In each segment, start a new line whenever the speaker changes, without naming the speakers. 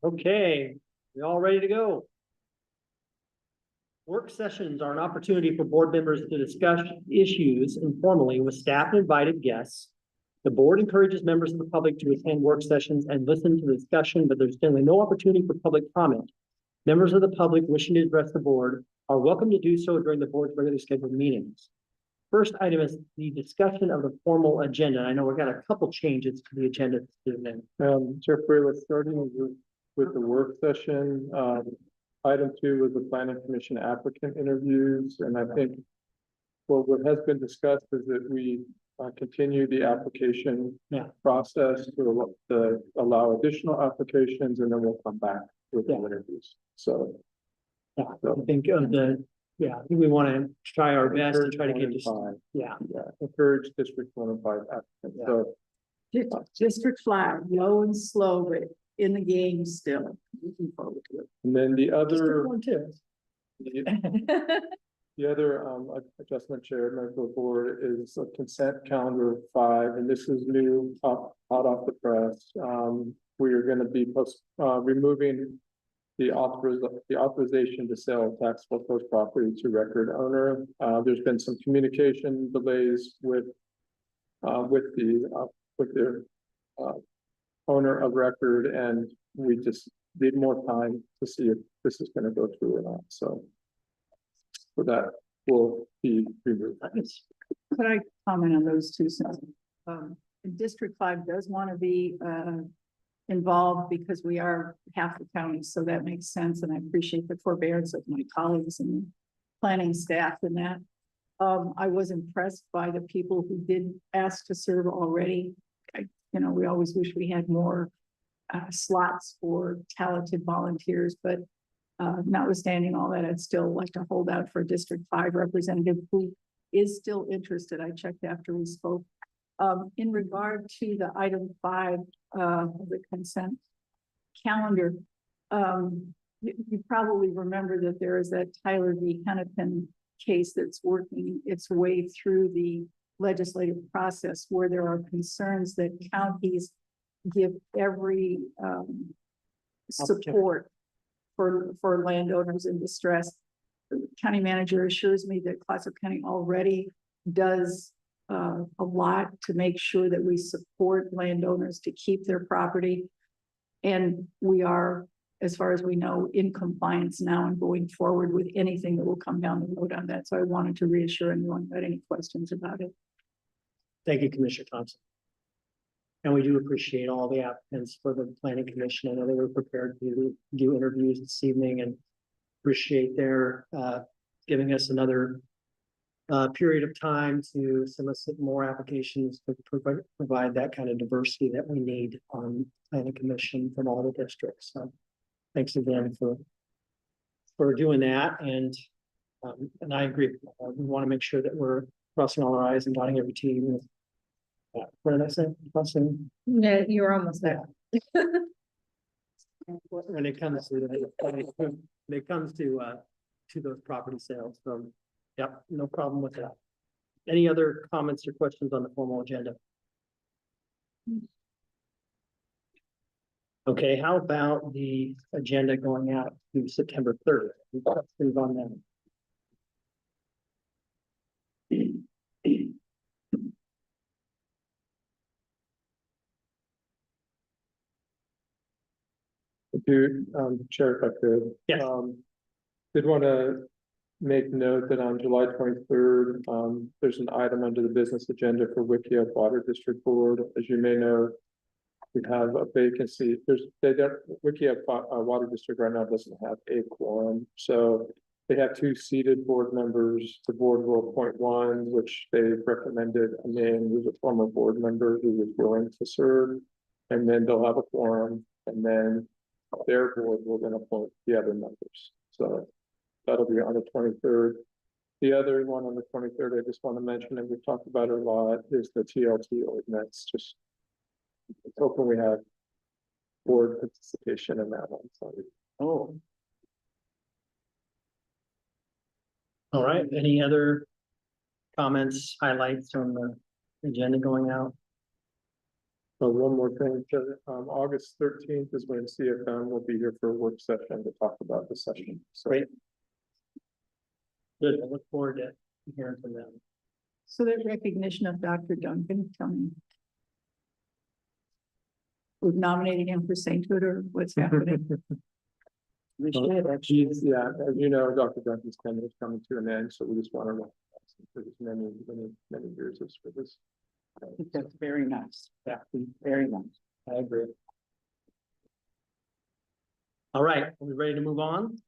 Okay, we all ready to go? Work sessions are an opportunity for board members to discuss issues informally with staff and invited guests. The board encourages members of the public to attend work sessions and listen to the discussion, but there's generally no opportunity for public comment. Members of the public wishing to address the board are welcome to do so during the board's regularly scheduled meetings. First item is the discussion of the formal agenda. I know we've got a couple changes to the agenda today.
Jeffrey, let's start with the work session. Item 2 was the planning commission applicant interviews, and I think what has been discussed is that we continue the application process to allow additional applications, and then we'll come back with the interviews. So,
I think I think we want to try our best to try to get this.
Encourage District 1 and 5 applicants. So
District 5, low and slow, but in the game still. Looking forward to it.
and then the other
One too.
the other adjustment chair member of the board is a consent calendar 5, and this is new, hot off the press. We are going to be removing the authorization to sell taxable post property to record owner. There's been some communication delays with their owner of record, and we just need more time to see if this is going to go through or not. So for that will be removed.
Could I comment on those two sentences? District 5 does want to be involved because we are half the county, so that makes sense, and I appreciate the forbearance of my colleagues and planning staff in that. I was impressed by the people who did ask to serve already. We always wish we had more slots for talented volunteers, but notwithstanding all that, I'd still like to hold out for a District 5 representative who is still interested. I checked after we spoke. In regard to the item 5 of the consent calendar, you probably remember that there is that Tyler v. Hennepin case that's working its way through the legislative process, where there are concerns that counties give every support for landowners in distress. The county manager assures me that Clatsop County already does a lot to make sure that we support landowners to keep their property. And we are, as far as we know, in compliance now and going forward with anything that will come down the road on that. So I wanted to reassure anyone who had any questions about it.
Thank you, Commissioner Thompson. And we do appreciate all the applicants for the planning commission. I know they were prepared to do interviews this evening, and appreciate their giving us another period of time to solicit more applications to provide that kind of diversity that we need on planning commission from all the districts. So thanks again for doing that. And I agree. We want to make sure that we're crossing all our I's and dotting every T. What did I say? Crossing.
Yeah, you're almost there.
When it comes to those property sales. So, yep, no problem with that. Any other comments or questions on the formal agenda? Okay, how about the agenda going out to September 3rd? Any questions on that?
Chair, if I could.
Yes.
Did want to make note that on July 23rd, there's an item under the business agenda for Wickiup Water District Board. As you may know, we have a vacancy. Wickiup Water District right now doesn't have a quorum, so they have 2 seated board members. The board will appoint one, which they recommended a man who's a former board member who was willing to serve, and then they'll have a quorum, and then their board will then appoint the other members. So that'll be on the 23rd. The other one on the 23rd, I just want to mention, and we've talked about it a lot, is the TLT ordinance. Just hoping we have board participation in that one. Sorry.
Oh. All right, any other comments, highlights on the agenda going out?
So one more thing, August 13th is when CFM will be here for a work session to talk about the session. So
Great. Good, I look forward to hearing from them.
So that recognition of Dr. Duncan coming. We've nominated him for sainthood, or what's happening?
We should,
He's, yeah, as you know, Dr. Duncan's tenure is coming to an end, so we just want to recognize him for his many years of service.
I think that's very nice. Yeah, very nice.
I agree. All right, are we ready to move on?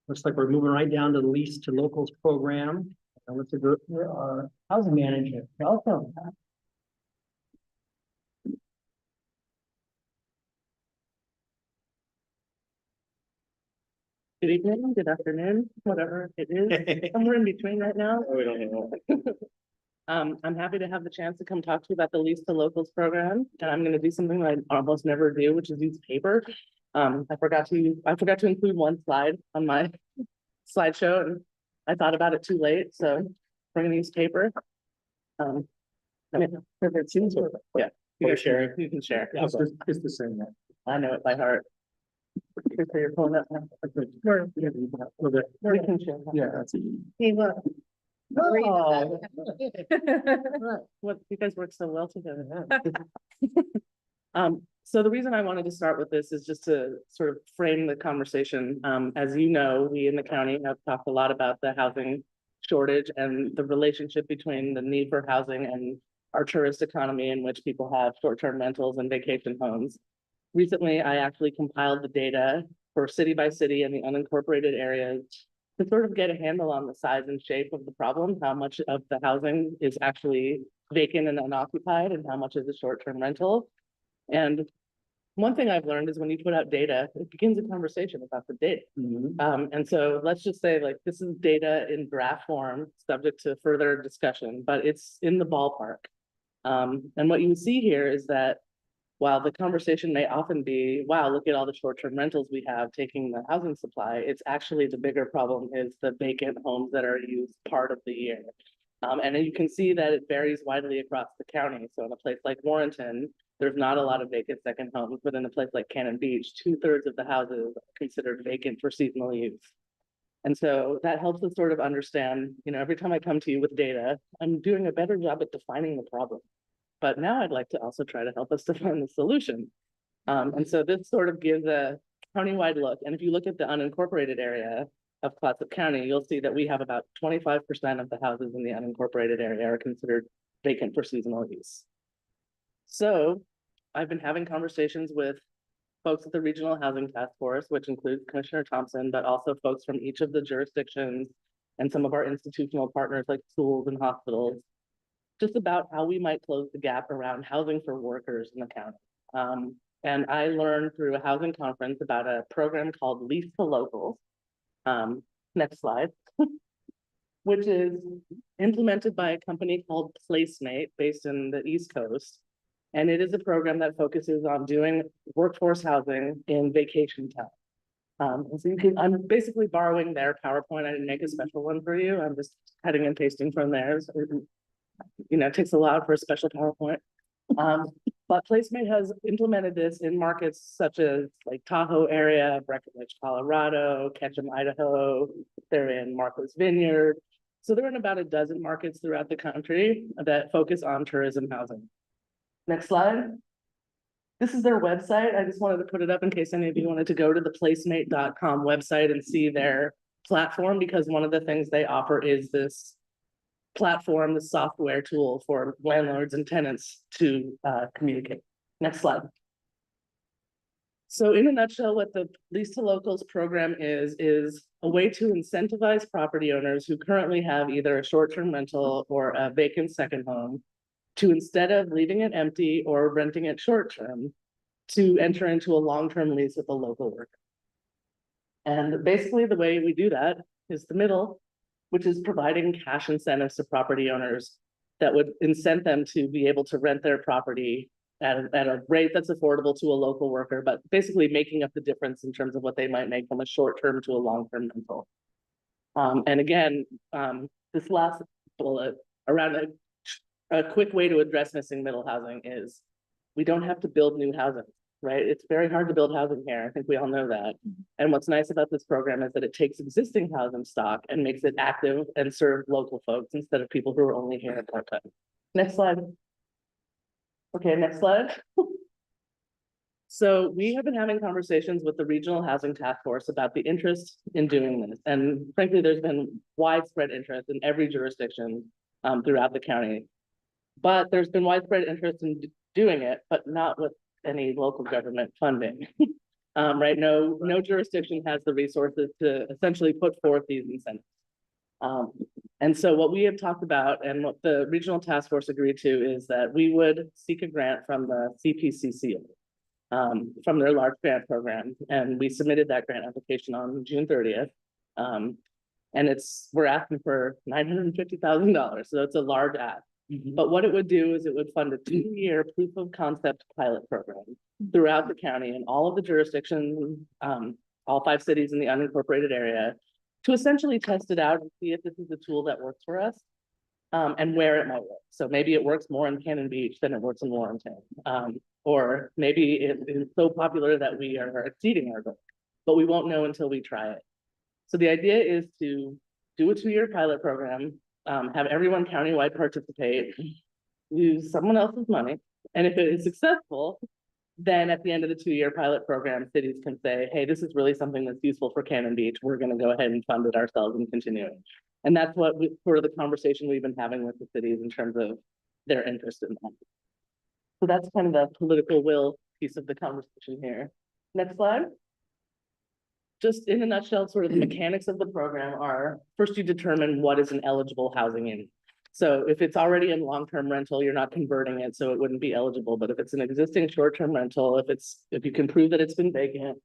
Looks like we're moving right down to the lease to locals program. And let's go for our housing manager. Welcome.
Good evening, good afternoon, whatever it is. Somewhere in between right now.
We don't know.
I'm happy to have the chance to come talk to you about the Lease to Locals program, and I'm gonna do something I almost never do, which is use paper. I forgot to include one slide on my slideshow, and I thought about it too late, so we're gonna use paper. Yeah, yeah, you guys sharing, you can share.
It's the same one.
I know it by heart. So you're pulling up now. We can share.
Yeah, that's it.
Hey, look.
Oh. What, you guys work so well together. So the reason I wanted to start with this is just to sort of frame the conversation. As you know, we in the county have talked a lot about the housing shortage and the relationship between the need for housing and our tourist economy, in which people have short-term rentals and vacation homes. Recently, I actually compiled the data for city by city and the unincorporated areas to sort of get a handle on the size and shape of the problem, how much of the housing is actually vacant and unoccupied, and how much is a short-term rental. And one thing I've learned is when you put out data, it begins a conversation about the data. And so let's just say, like, this is data in draft form, subject to further discussion, but it's in the ballpark. And what you see here is that while the conversation may often be, wow, look at all the short-term rentals we have taking the housing supply, it's actually the bigger problem is the vacant homes that are used part of the year. And you can see that it varies widely across the county. So in a place like Warrenton, there's not a lot of vacant second homes, but in a place like Cannon Beach, 2/3 of the houses are considered vacant for seasonal use. And so that helps us sort of understand, you know, every time I come to you with data, I'm doing a better job at defining the problem. But now I'd like to also try to help us define the solution. And so this sort of gives a countywide look. And if you look at the unincorporated area of Clatsop County, you'll see that we have about 25% of the houses in the unincorporated area are considered vacant for seasonal use. So I've been having conversations with folks at the Regional Housing Task Force, which includes Commissioner Thompson, but also folks from each of the jurisdictions and some of our institutional partners like schools and hospitals, just about how we might close the gap around housing for workers in the county. And I learned through a housing conference about a program called Lease to Locals. Next slide. Which is implemented by a company called PlaceMate based in the East Coast. And it is a program that focuses on doing workforce housing in vacation town. And so I'm basically borrowing their PowerPoint. I didn't make a special one for you. I'm just cutting and pasting from theirs. You know, it takes a lot for a special PowerPoint. But PlaceMate has implemented this in markets such as like Tahoe area, Breckenridge, Colorado, Ketchum, Idaho. They're in Martha's Vineyard. So they're in about a dozen markets throughout the country that focus on tourism housing. Next slide. This is their website. I just wanted to put it up in case any of you wanted to go to the placemate.com website and see their platform, because one of the things they offer is this platform, the software tool for landlords and tenants to communicate. Next slide. So in a nutshell, what the Lease to Locals program is a way to incentivize property owners who currently have either a short-term rental or a vacant second home to, instead of leaving it empty or renting it short-term, to enter into a long-term lease with a local worker. And basically the way we do that is the middle, which is providing cash incentives to property owners that would incent them to be able to rent their property at a rate that's affordable to a local worker, but basically making up the difference in terms of what they might make from a short-term to a long-term rental. And again, this last bullet around a quick way to address missing middle housing is we don't have to build new housing, right? It's very hard to build housing here. I think we all know that. And what's nice about this program is that it takes existing housing stock and makes it active and serve local folks instead of people who are only here part-time. Next slide. Okay, next slide. So we have been having conversations with the Regional Housing Task Force about the interest in doing this. And frankly, there's been widespread interest in every jurisdiction throughout the county. But there's been widespread interest in doing it, but not with any local government funding. Right, no jurisdiction has the resources to essentially put forth these incentives. And so what we have talked about and what the Regional Task Force agreed to is that we would seek a grant from the CPCC, from their large grant program. And we submitted that grant application on June 30th. And we're asking for $950,000, so it's a large ask. But what it would do is it would fund a 2-year proof of concept pilot program throughout the county and all of the jurisdictions, all 5 cities in the unincorporated area, to essentially test it out and see if this is a tool that works for us, and where it might work. So maybe it works more in Cannon Beach than it works in Warrenton. Or maybe it is so popular that we are exceeding our goal, but we won't know until we try it. So the idea is to do a 2-year pilot program, have everyone countywide participate, use someone else's money. And if it is successful, then at the end of the 2-year pilot program, cities can say, hey, this is really something that's useful for Cannon Beach. We're going to go ahead and fund it ourselves and continue it. And that's what for the conversation we've been having with the cities in terms of their interest in that. So that's kind of the political will piece of the conversation here. Next slide. Just in a nutshell, sort of the mechanics of the program are, first you determine what is an eligible housing unit. So if it's already in long-term rental, you're not converting it, so it wouldn't be eligible. But if it's an existing short-term rental, if you can prove that it's been vacant,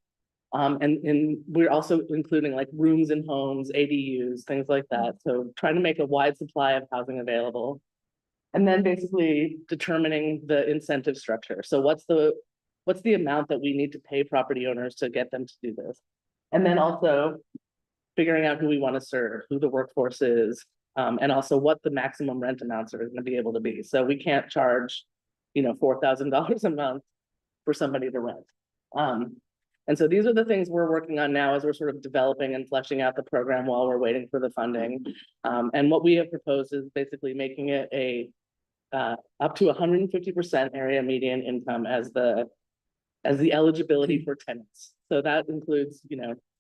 and we're also including like rooms in homes, ADUs, things like that. So trying to make a wide supply of housing available. And then basically determining the incentive structure. So what's the amount that we need to pay property owners to get them to do this? And then also figuring out who we want to serve, who the workforce is, and also what the maximum rent amounts are going to be able to be. So we can't charge, $4,000 a month for somebody to rent. And so these are the things we're working on now as we're sort of developing and fleshing out the program while we're waiting for the funding. And what we have proposed is basically making it up to 150% area median income as the eligibility for tenants. So that includes,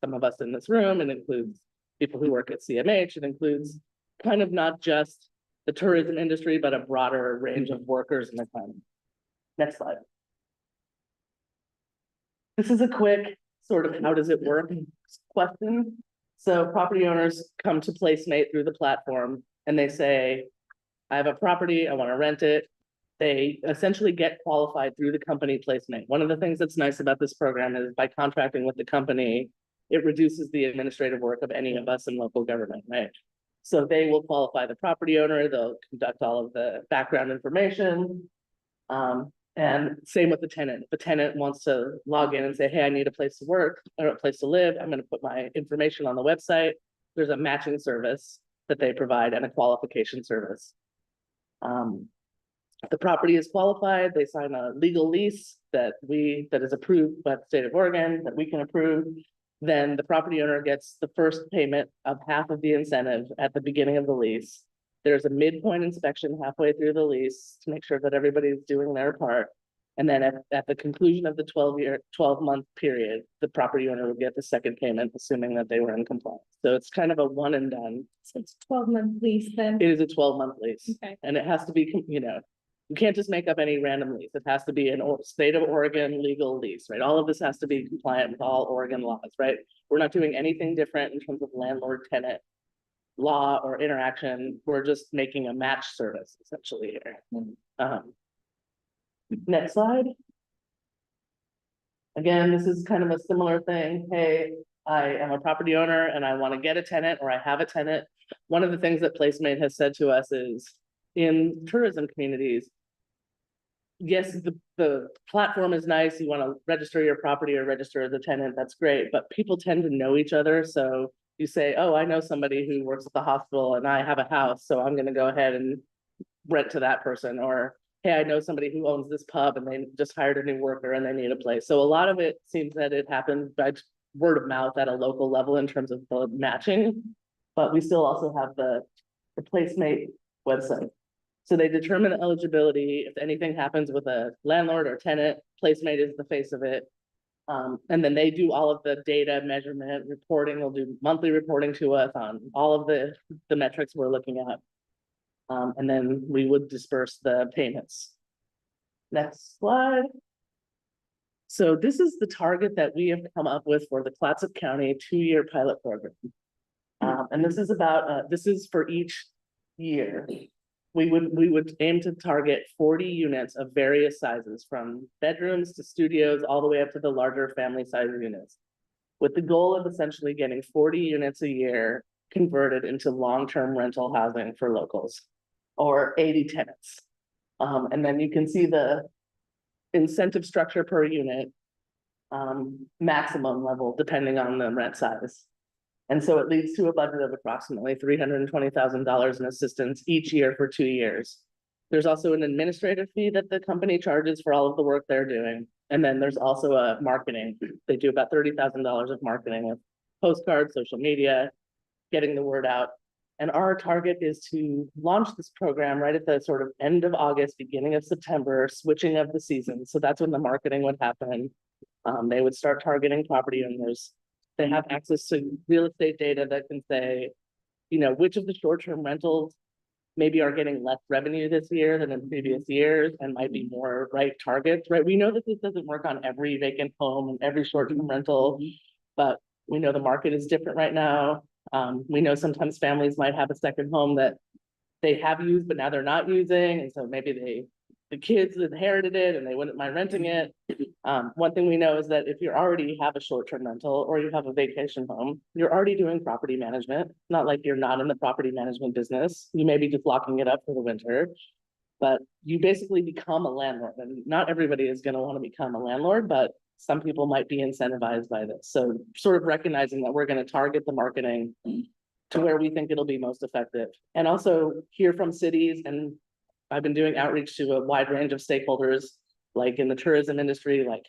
some of us in this room, and includes people who work at CMH. It includes kind of not just the tourism industry, but a broader range of workers in the economy. Next slide. This is a quick sort of how does it work question. So property owners come to Placemate through the platform and they say, I have a property, I want to rent it. They essentially get qualified through the company Placemate. One of the things that's nice about this program is by contracting with the company, it reduces the administrative work of any of us in local government, right? So they will qualify the property owner, they'll conduct all of the background information. And same with the tenant. If the tenant wants to log in and say, hey, I need a place to work or a place to live, I'm going to put my information on the website. There's a matching service that they provide and a qualification service. The property is qualified, they sign a legal lease that is approved by the state of Oregon, that we can approve. Then the property owner gets the first payment of half of the incentive at the beginning of the lease. There's a midpoint inspection halfway through the lease to make sure that everybody's doing their part. And then at the conclusion of the 12-month period, the property owner would get the second payment, assuming that they were in compliance. So it's kind of a one and done.
So it's 12-month lease then?
It is a 12-month lease.
Okay.
And it has to be, you can't just make up any random lease. It has to be an state of Oregon legal lease, right? All of this has to be compliant with all Oregon laws, right? We're not doing anything different in terms of landlord-tenant law or interaction. We're just making a match service essentially here. Next slide. Again, this is kind of a similar thing. Hey, I am a property owner and I want to get a tenant or I have a tenant. One of the things that Placemate has said to us is in tourism communities, yes, the platform is nice. You want to register your property or register as a tenant. That's great. But people tend to know each other. So you say, oh, I know somebody who works at the hospital and I have a house. So I'm going to go ahead and rent to that person, or hey, I know somebody who owns this pub and they just hired a new worker and they need a place. So a lot of it seems that it happens by word of mouth at a local level in terms of the matching. But we still also have the PlaceMate website. So they determine eligibility. If anything happens with a landlord or tenant, PlaceMate is the face of it. And then they do all of the data measurement reporting. They'll do monthly reporting to us on all of the metrics we're looking at. And then we would disperse the payments. Next slide. So this is the target that we have come up with for the Clatsop County 2-year pilot program. And this is about, this is for each year. We would aim to target 40 units of various sizes, from bedrooms to studios, all the way up to the larger family size units, with the goal of essentially getting 40 units a year converted into long-term rental housing for locals, or 80 tenants. And then you can see the incentive structure per unit, maximum level, depending on the rent size. And so it leads to a budget of approximately $320,000 in assistance each year for 2 years. There's also an administrative fee that the company charges for all of the work they're doing. And then there's also a marketing. They do about $30,000 of marketing, of postcards, social media, getting the word out. And our target is to launch this program right at the sort of end of August, beginning of September, switching of the season. So that's when the marketing would happen. They would start targeting property owners. They have access to real estate data that can say, you know, which of the short-term rentals maybe are getting less revenue this year than in previous years and might be more right targets, right? We know that this doesn't work on every vacant home and every short-term rental, but we know the market is different right now. We know sometimes families might have a second home that they have used, but now they're not using. And so maybe the kids inherited it and they wouldn't mind renting it. One thing we know is that if you already have a short-term rental or you have a vacation home, you're already doing property management. Not like you're not in the property management business. You may be just locking it up for the winter, but you basically become a landlord. And not everybody is going to want to become a landlord, but some people might be incentivized by this. So sort of recognizing that we're going to target the marketing to where we think it'll be most effective. And also hear from cities, and I've been doing outreach to a wide range of stakeholders, like in the tourism industry, like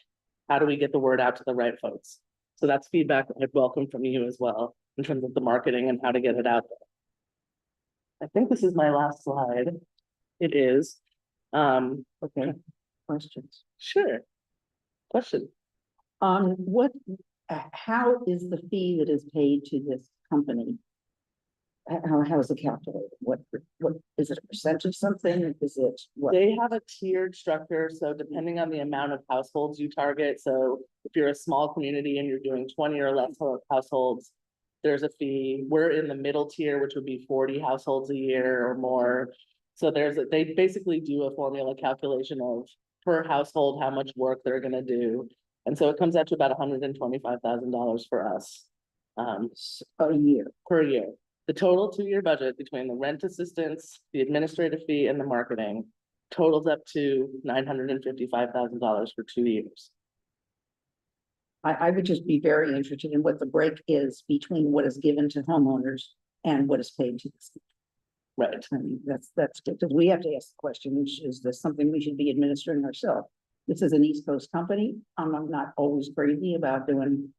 how do we get the word out to the right folks? So that's feedback I'd welcome from you as well, in terms of the marketing and how to get it out there. I think this is my last slide. It is.
Okay, questions.
Sure. Question.
How is the fee that is paid to this company? How is it calculated? What is it, a percentage of something? Is it what?
They have a tiered structure, so depending on the amount of households you target, so if you're a small community and you're doing 20 or less households, there's a fee. We're in the middle tier, which would be 40 households a year or more. So they basically do a formula calculation of per household, how much work they're gonna do. And so it comes out to about $125,000 for us.
A year.
Per year. The total 2-year budget between the rent assistance, the administrative fee, and the marketing totals up to $955,000 for 2 years.
I would just be very interested in what the break is between what is given to homeowners and what is paid to the city.
Right.
I mean, that's good, because we have to ask the question, is this something we should be administering ourselves? This is an East Coast company. I'm not always crazy about doing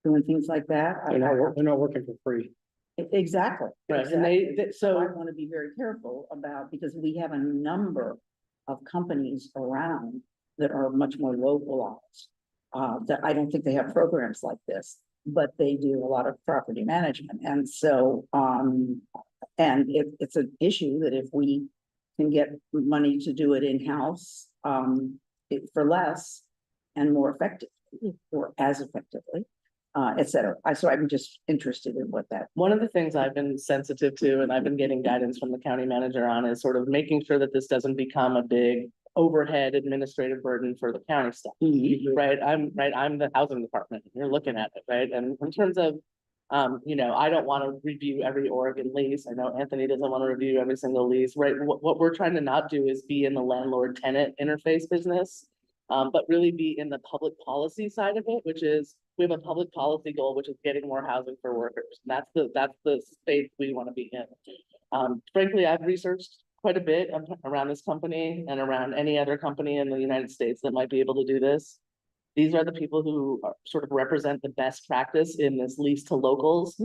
things like that.
They're not working for free.
Exactly.
Right.
Exactly.
And
So I want to be very careful about, because we have a number of companies around that are much more localized. That I don't think they have programs like this, but they do a lot of property management. And so, and it's an issue that if we can get money to do it in-house, for less and more effectively, or as effectively, et cetera. So I'm just interested in what that.
one of the things I've been sensitive to, and I've been getting guidance from the county manager on, is sort of making sure that this doesn't become a big overhead administrative burden for the county staff. Right. I'm the housing department. You're looking at it, right? And in terms of, I don't want to review every Oregon lease. I know Anthony doesn't want to review every single lease, right? What we're trying to not do is be in the landlord-tenant interface business, but really be in the public policy side of it, which is we have a public policy goal, which is getting more housing for workers. And that's the space we want to be in. Frankly, I've researched quite a bit around this company and around any other company in the United States that might be able to do this. These are the people who sort of represent the best practice in this lease to locals.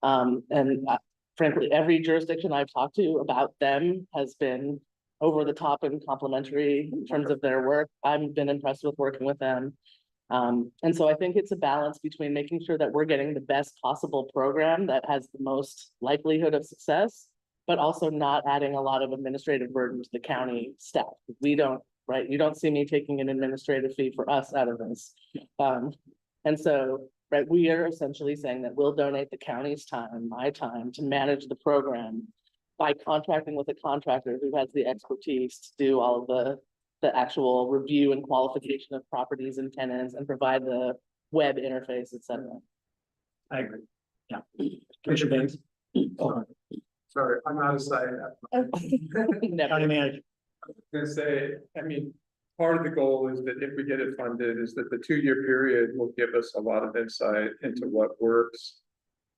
Frankly, every jurisdiction I've talked to about them has been over the top and complimentary in terms of their work. I've been impressed with working with them. And so I think it's a balance between making sure that we're getting the best possible program that has the most likelihood of success, but also not adding a lot of administrative burden to the county staff. We don't, right? You don't see me taking an administrative fee for us out of this. And so, right, we are essentially saying that we'll donate the county's time, my time, to manage the program by contracting with a contractor who has the expertise to do all of the actual review and qualification of properties and tenants and provide the web interface, et cetera.
I agree. Yeah. Commissioner Banks?
Sorry, I'm out of sight.
County manager.
Gonna say, I mean, part of the goal is that if we get it funded, is that the 2-year period will give us a lot of insight into what works.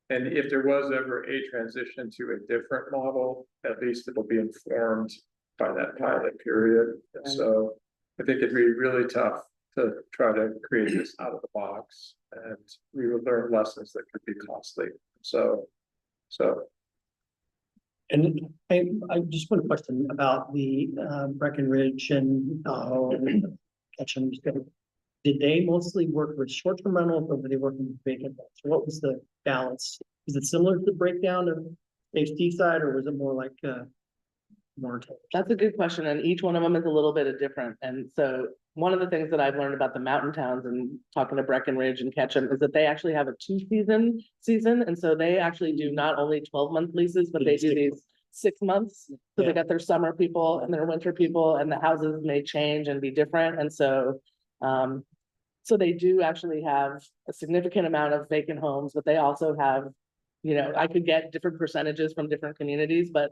And if there was ever a transition to a different model, at least it'll be informed by that pilot period. And so I think it'd be really tough to try to create this out of the box, and we would learn lessons that could be costly. So.
And I just want a question about the Breckenridge and Ketchum. Did they mostly work with short-term rentals, or were they working with vacant rentals? What was the balance? Is it similar to the breakdown of HD side, or was it more like more?
That's a good question, and each one of them is a little bit different. And so one of the things that I've learned about the mountain towns and talking to Breckenridge and Ketchum is that they actually have a 2-season season. And so they actually do not only 12-month leases, but they do these 6 months. So they got their summer people and their winter people, and the houses may change and be different. And so, so they do actually have a significant amount of vacant homes, but they also have, you know, I could get different percentages from different communities, but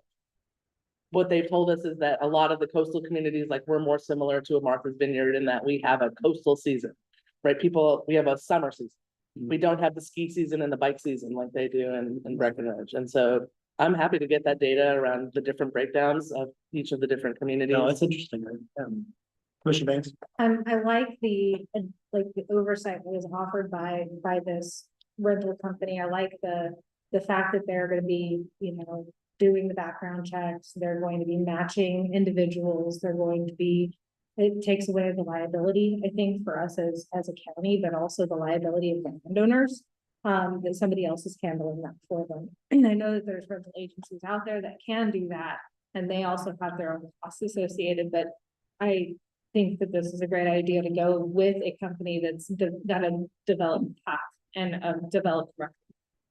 what they've told us is that a lot of the coastal communities, like we're more similar to a Martha's Vineyard in that we have a coastal season, right? We have a summer season. We don't have the ski season and the bike season like they do in Breckenridge. And so I'm happy to get that data around the different breakdowns of each of the different communities.
No, it's interesting. Commissioner Banks?
I like the oversight that was offered by this rental company. I like the fact that they're gonna be, doing the background checks, they're going to be matching individuals, it takes away the liability, I think, for us as a county, but also the liability of landowners, that somebody else is handling that for them. And I know that there's rental agencies out there that can do that, and they also have their own costs associated, but I think that this is a great idea to go with a company that's got a developed path and a developed record,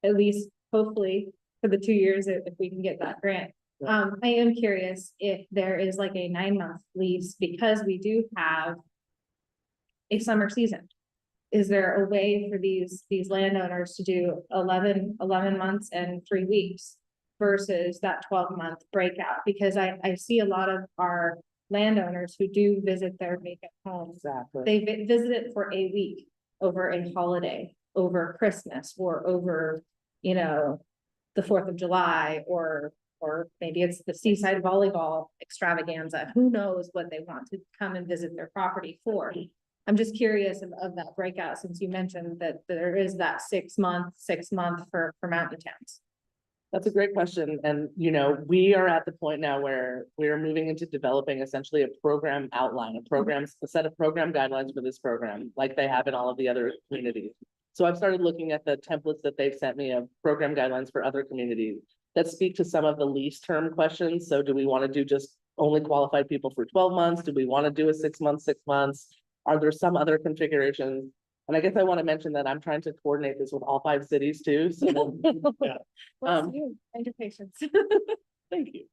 at least hopefully for the 2 years if we can get that grant. I am curious if there is like a 9-month lease, because we do have a summer season. Is there a way for these landowners to do 11 months and 3 weeks versus that 12-month breakout? Because I see a lot of our landowners who do visit their vacant homes.
Exactly.
They visit it for a week over a holiday, over Christmas, or over, the 4th of July, or maybe it's the seaside volleyball extravaganza. Who knows what they want to come and visit their property for? I'm just curious of that breakout, since you mentioned that there is that 6 month for mountain towns.
That's a great question. And, we are at the point now where we are moving into developing essentially a program outline, a set of program guidelines for this program, like they have in all of the other communities. So I've started looking at the templates that they've sent me of program guidelines for other communities that speak to some of the lease term questions. So do we want to do just only qualified people for 12 months? Do we want to do a 6 months? Are there some other configurations? And I guess I want to mention that I'm trying to coordinate this with all 5 cities too. So
And your patience.
thank you.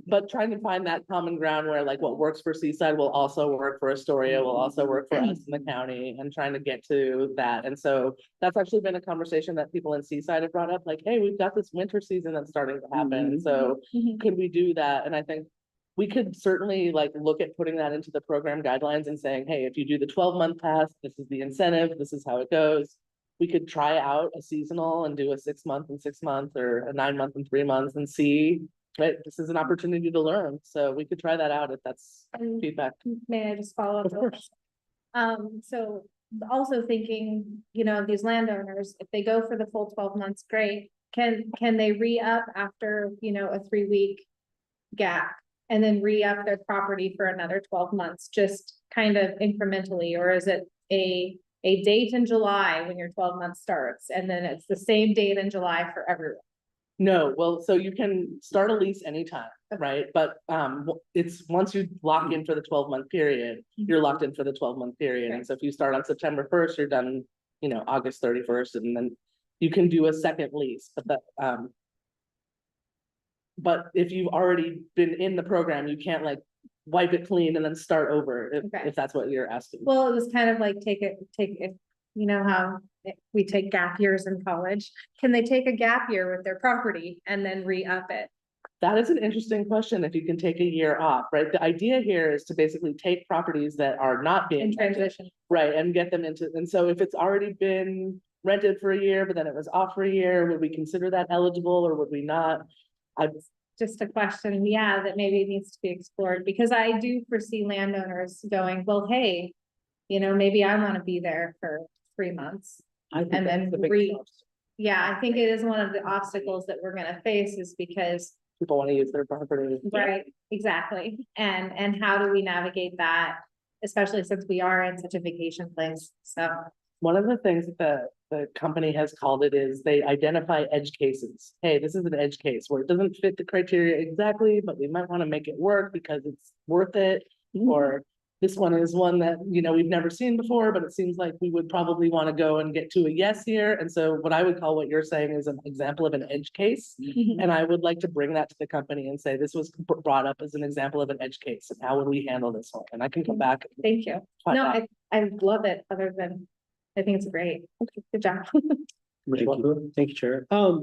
But trying to find that common ground where like what works for Seaside will also work for Astoria, will also work for us in the county, and trying to get to that. And so that's actually been a conversation that people in Seaside have brought up, like, hey, we've got this winter season that's starting to happen. So could we do that? And I think we could certainly like look at putting that into the program guidelines and saying, hey, if you do the 12-month pass, this is the incentive, this is how it goes. We could try out a seasonal and do a 6 month and 6 month, or a 9 month and 3 months, and see right, this is an opportunity to learn, so we could try that out if that's
And
feedback.
may I just follow up?
Of course.
So also thinking, these landowners, if they go for the full 12 months, great. Can they re-up after, a 3-week gap? And then re-up their property for another 12 months, just kind of incrementally, or is it a date in July when your 12 months starts, and then it's the same date in July for everyone?
No, well, so you can start a lease anytime, right? But it's once you lock in for the 12-month period, you're locked in for the 12-month period. And so if you start on September 1st, you're done, August 31st, and then you can do a second lease, but if you've already been in the program, you can't like wipe it clean and then start over
Okay.
if that's what you're asking.
Well, it was kind of like take it, how we take gap years in college. Can they take a gap year with their property and then re-up it?
That is an interesting question, if you can take a year off, right? The idea here is to basically take properties that are not being
In transition?
right, and get them into, and so if it's already been rented for a year, but then it was off for a year, would we consider that eligible or would we not?
Just a question, yeah, that maybe needs to be explored, because I do foresee landowners going, well, hey, maybe I want to be there for 3 months.
I think
And
that's
then
the big
re, yeah, I think it is one of the obstacles that we're gonna face, is because,
People want to use their property.
right, exactly. And how do we navigate that, especially since we are in such a vacation place, so.
One of the things that the company has called it is they identify edge cases. Hey, this is an edge case where it doesn't fit the criteria exactly, but we might want to make it work because it's worth it. Or this one is one that, we've never seen before, but it seems like we would probably want to go and get to a yes here. And so what I would call what you're saying is an example of an edge case. And I would like to bring that to the company and say, this was brought up as an example of an edge case, and how would we handle this one? And I can come back.
Thank you.
Find
No,
out.
I love it, other than, I think it's great. Good job.
Thank you, Chair. I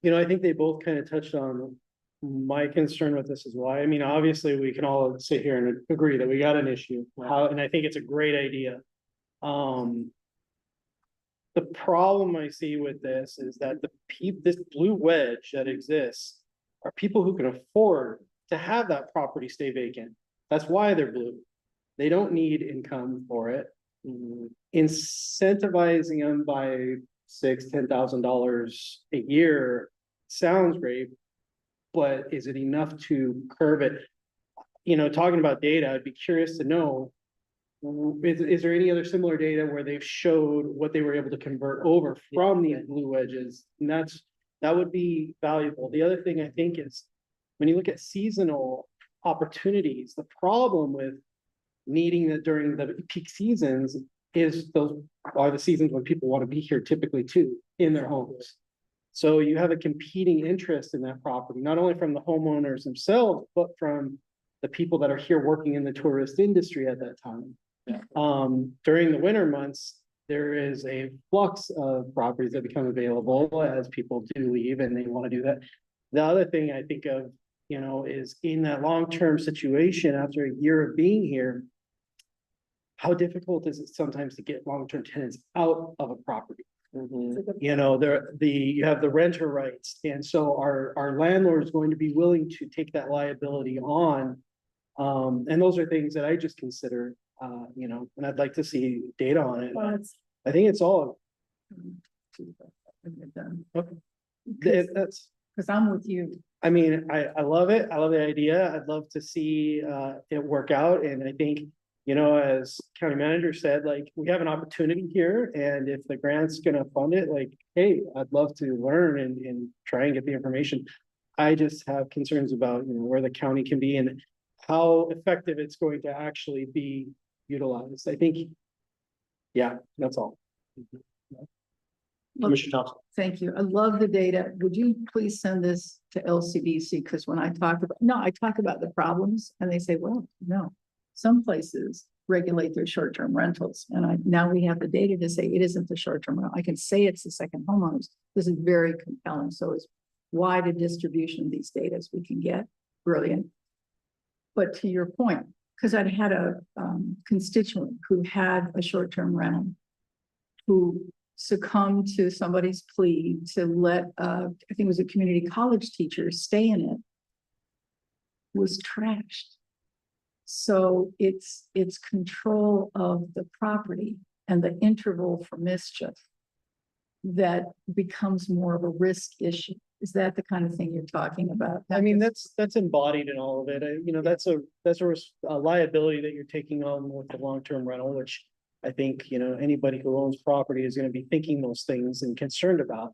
think they both kind of touched on my concern with this is why. I mean, obviously, we can all sit here and agree that we got an issue. And I think it's a great idea. The problem I see with this is that this blue wedge that exists are people who can afford to have that property stay vacant. That's why they're blue. They don't need income for it. Incentivizing them by $10,000 a year sounds great, but is it enough to curb it? Talking about data, I'd be curious to know, is there any other similar data where they've showed what they were able to convert over from these blue wedges? And that would be valuable. The other thing I think is, when you look at seasonal opportunities, the problem with needing that during the peak seasons is those are the seasons when people want to be here typically too, in their homes. So you have a competing interest in that property, not only from the homeowners themselves, but from the people that are here working in the tourist industry at that time. During the winter months, there is a flux of properties that become available as people do leave and they want to do that. The other thing I think of, is in that long-term situation after a year of being here, how difficult is it sometimes to get long-term tenants out of a property? You have the renter rights, and so our landlord is going to be willing to take that liability on. And those are things that I just consider, and I'd like to see data on it. I think it's all. Okay. That's.
Because I'm with you.
I mean, I love it. I love the idea. I'd love to see it work out. And I think, as county manager said, like, we have an opportunity here. And if the grant's gonna fund it, like, hey, I'd love to learn and try and get the information. I just have concerns about, where the county can be and how effective it's going to actually be utilized. I think, yeah, that's all. Commissioner Thompson.
Thank you. I love the data. Would you please send this to LCDC? Because when I talk about the problems and they say, well, no, some places regulate their short-term rentals. And now we have the data to say it isn't the short-term rental. I can say it's the second homeowners. This is very compelling. So it's wide a distribution of these data as we can get. Brilliant. But to your point, because I'd had a constituent who had a short-term rental who succumb to somebody's plea to let, I think it was a community college teacher stay in it, was trashed. So it's control of the property and the interval for mischief that becomes more of a risk issue. Is that the kind of thing you're talking about?
I mean, that's embodied in all of it. You know, that's a liability that you're taking on with the long-term rental, which I think, you know, anybody who owns property is gonna be thinking those things and concerned about.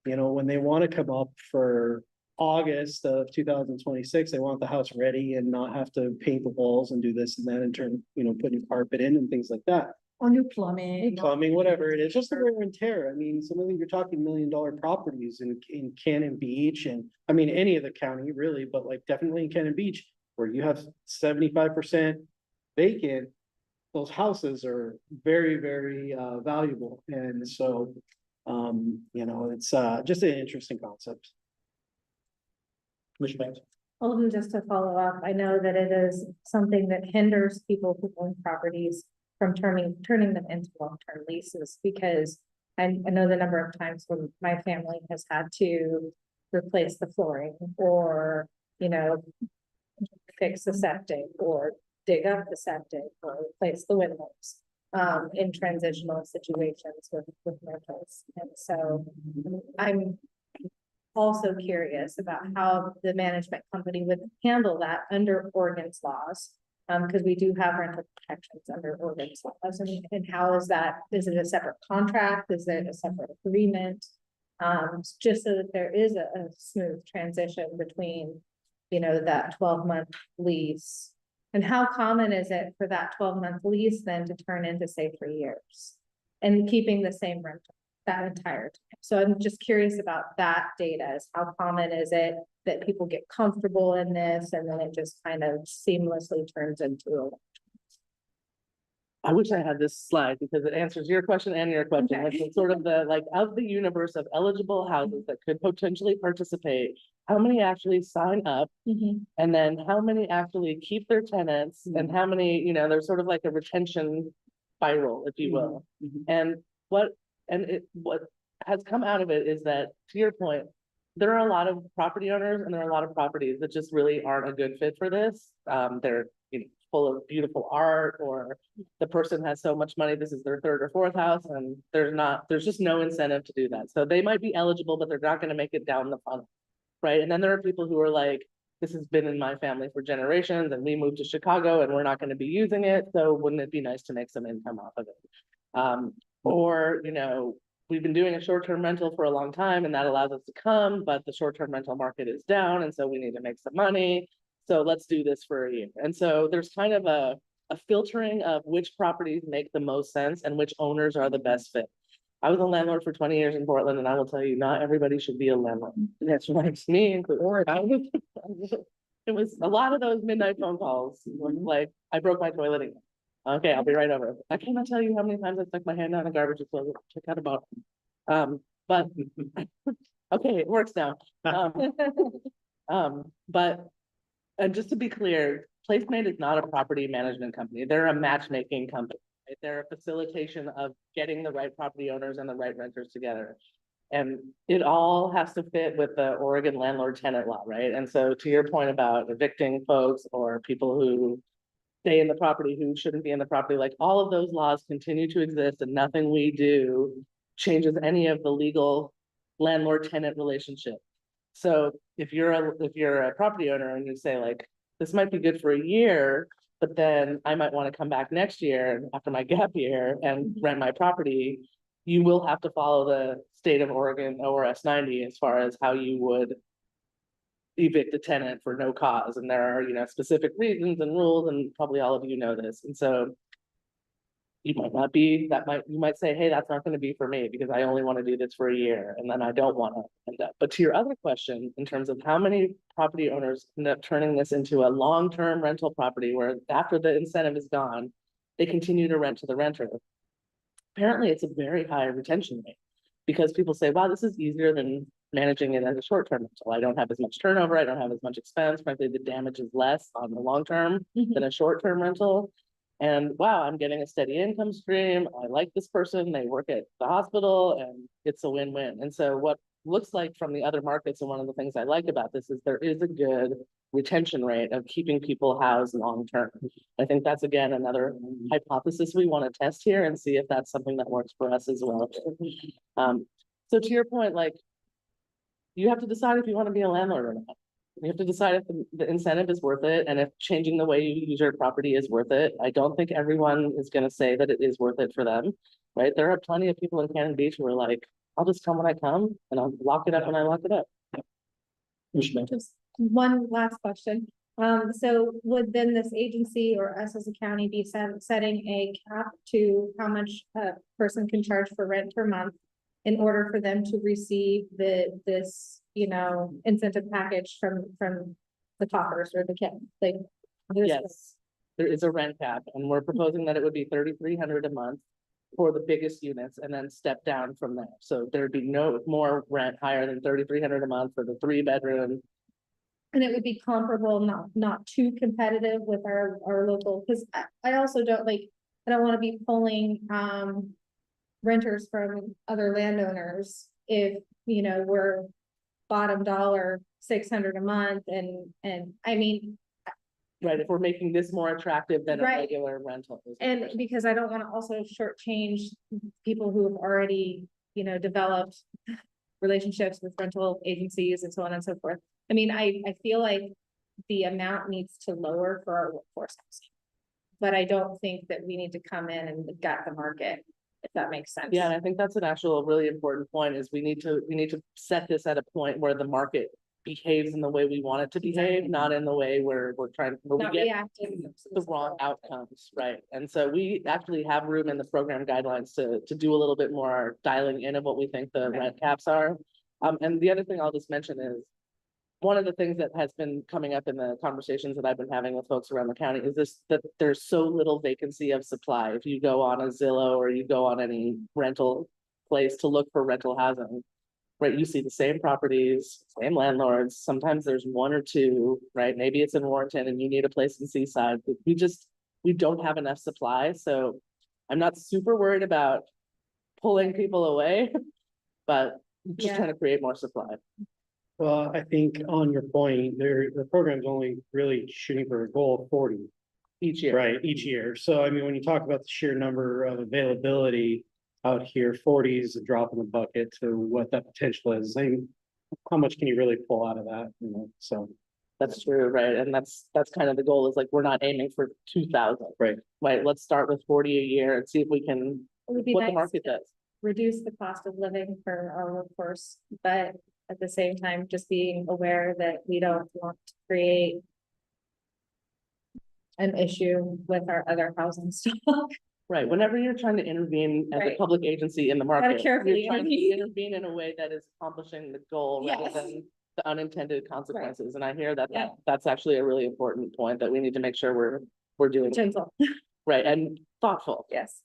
You know, when they wanna come up for August of 2026, they want the house ready and not have to paint the walls and do this and that in turn, you know, putting carpet in and things like that.
Or new plumbing.
Plumbing, whatever it is, just the wear and tear. I mean, some of them, you're talking $1 million properties in Cannon Beach and, I mean, any of the county really, but like definitely in Cannon Beach, where you have 75% vacant, those houses are very, very valuable. And so, you know, it's just an interesting concept. Commissioner Banks?
Alden, just to follow up, I know that it is something that hinders people who own properties from turning them into long-term leases, because I know the number of times when my family has had to replace the flooring or, you know, fix the septic or dig up the septic or replace the windows in transitional situations with rentals. And so I'm also curious about how the management company would handle that under Oregon's laws. Because we do have rental protections under Oregon's laws, and how is that? Is it a separate contract? Is it a separate agreement? Just so that there is a smooth transition between, you know, that 12-month lease. And how common is it for that 12-month lease then to turn into, say, 3 years? And keeping the same rental that entire time. So I'm just curious about that data. Is how common is it that people get comfortable in this and then it just kind of seamlessly turns into a.
I wish I had this slide because it answers your question and your question.
Okay.
It's sort of the, like, of the universe of eligible houses that could potentially participate, how many actually sign up? And then how many actually keep their tenants and how many, you know, there's sort of like a retention spiral, if you will. And what has come out of it is that, to your point, there are a lot of property owners and there are a lot of properties that just really aren't a good fit for this. They're, you know, full of beautiful art, or the person has so much money, this is their third or fourth house, and there's just no incentive to do that. So they might be eligible, but they're not going to make it down the funnel, right? And then there are people who are like, this has been in my family for generations and we moved to Chicago and we're not going to be using it, so wouldn't it be nice to make some income off of it? Or, you know, we've been doing a short-term rental for a long time and that allows us to come, but the short-term rental market is down and so we need to make some money. So let's do this for a year. And so there's kind of a filtering of which properties make the most sense and which owners are the best fit. I was a landlord for 20 years in Portland, and I will tell you, not everybody should be a landlord. That's right. Me included. It was a lot of those midnight phone calls, like, I broke my toilet again. Okay, I'll be right over. I cannot tell you how many times I stuck my hand down a garbage disposal. Check out about. But okay, it works now. But and just to be clear, Placemate is not a property management company. They're a matchmaking company. Right? They're a facilitation of getting the right property owners and the right renters together. And it all has to fit with the Oregon landlord tenant law, right? And so to your point about evicting folks or people who stay in the property who shouldn't be in the property, like, all of those laws continue to exist and nothing we do changes any of the legal landlord-tenant relationship. So if you're a property owner and you say, like, this might be good for a year, but then I might want to come back next year after my gap year and rent my property, you will have to follow the state of Oregon ORS 90 as far as how you would evict a tenant for no cause. And there are, you know, specific reasons and rules, and probably all of you know this. And so you might not be, you might say, hey, that's not going to be for me because I only want to do this for a year and then I don't want to end up. But to your other question, in terms of how many property owners end up turning this into a long-term rental property where after the incentive is gone, they continue to rent to the renter. Apparently it's a very high retention rate because people say, wow, this is easier than managing it as a short-term rental. I don't have as much turnover. I don't have as much expense. Frankly, the damage is less on the long-term than a short-term rental. And wow, I'm getting a steady income stream. I like this person. They work at the hospital and it's a win-win. And so what looks like from the other markets, and one of the things I like about this is there is a good retention rate of keeping people housed long-term. I think that's again, another hypothesis we want to test here and see if that's something that works for us as well. So to your point, like, you have to decide if you want to be a landlord or not. You have to decide if the incentive is worth it and if changing the way you use your property is worth it. I don't think everyone is going to say that it is worth it for them, right? There are plenty of people in Cannon Beach who are like, I'll just come when I come and I'll lock it up when I lock it up.
Just one last question. So would then this agency or us as a county be setting a cap to how much a person can charge for rent per month in order for them to receive this, incentive package from the toppers or the kid, like?
Yes, there is a rent cap and we're proposing that it would be $3,300 a month for the biggest units and then step down from there. So there'd be no more rent higher than $3,300 a month for the 3-bedroom.
And it would be comparable, not too competitive with our local, because I also don't I don't want to be pulling, renters from other landowners if, we're bottom dollar, 600 a month and I mean.
Right, if we're making this more attractive than a
Right.
regular rental.
And because I don't want to also shortchange people who have already, developed relationships with rental agencies and so on and so forth. I mean, I feel like the amount needs to lower for our workforce housing. But I don't think that we need to come in and gut the market, if that makes sense.
Yeah, and I think that's an actual really important point is we need to set this at a point where the market behaves in the way we want it to behave, not in the way where we
Not
get
reactive.
the wrong outcomes, right? And so we actually have room in the program guidelines to do a little bit more dialing in of what we think the rent caps are. And the other thing I'll just mention is one of the things that has been coming up in the conversations that I've been having with folks around the county is that there's so little vacancy of supply. If you go on a Zillow or you go on any rental place to look for rental housing, right, you see the same properties, same landlords. Sometimes there's one or two, right? Maybe it's in Warrenton and you need a place in Seaside. But we don't have enough supply. So I'm not super worried about pulling people away, but just trying to create more supply.
Well, I think on your point, the program's only really shooting for a goal of 40,
Each year.
right, each year. So I mean, when you talk about the sheer number of availability out here, 40 is a drop in the bucket to what that potential is. I mean, how much can you really pull out of that, so.
That's true, right? And that's kind of the goal is like, we're not aiming for 2,000.
Right.
Right, let's start with 40 a year and see if we can,
It would be
what the
nice
market
to
does.
reduce the cost of living for our workforce, but at the same time, just being aware that we don't want to create an issue with our other housing stock.
Right, whenever you're trying to intervene as a
Right.
public agency in the market,
carefully
you're trying to
intervene.
intervene in a way that is accomplishing the goal rather
Yes.
than the unintended consequences. And I hear that
Yeah.
that's actually a really important point that we need to make sure we're doing
Gentle,
right and thoughtful.
yes.